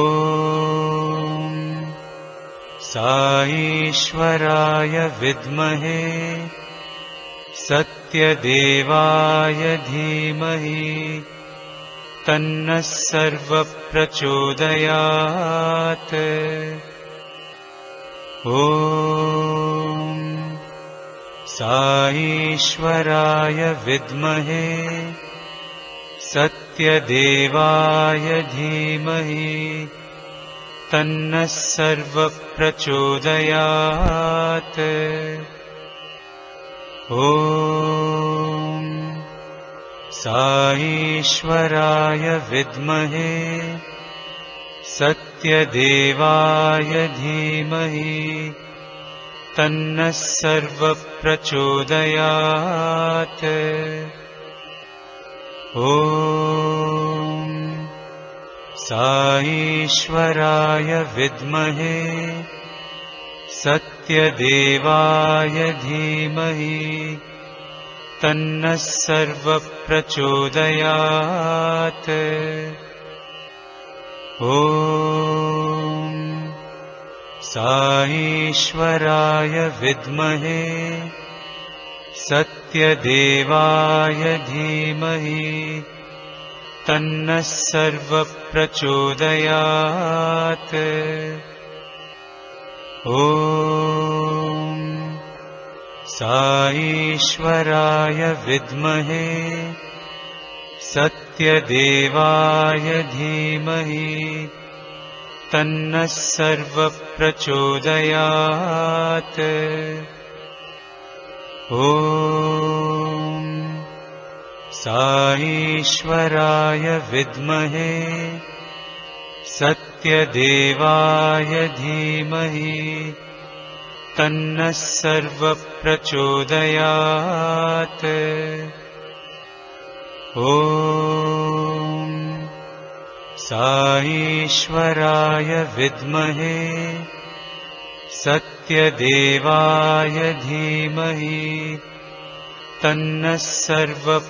साईश्वराय विद्महे सत्यदेवाय धीमहि तन्नः सर्वप्रचोदयात्। ॐ साईश्वराय विद्महे सत्यदेवाय धीमहि तन्नः सर्वप्रचोदयात्। ॐ साईश्वराय विद्महे सत्यदेवाय धीमहि तन्नः सर्वप्रचोदयात्। ॐ साईश्वराय विद्महे सत्यदेवाय धीमहि तन्नः सर्वप्रचोदयात्। ॐ साईश्वराय विद्महे सत्यदेवाय धीमहि तन्नः सर्वप्रचोदयात्। ॐ साईश्वराय विद्महे सत्यदेवाय धीमहि तन्नः सर्वप्रचोदयात्। ॐ साईश्वराय विद्महे सत्यदेवाय धीमहि तन्नः सर्वप्रचोदयात्। ॐ साईश्वराय विद्महे सत्यदेवाय धीमहि तन्नः सर्वप्रचोदयात्।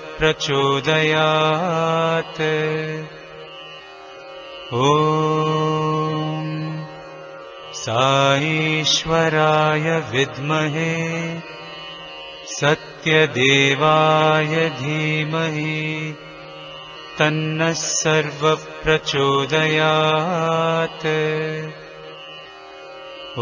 ॐ साईश्वराय विद्महे सत्यदेवाय धीमहि तन्नः सर्वप्रचोदयात्। ॐ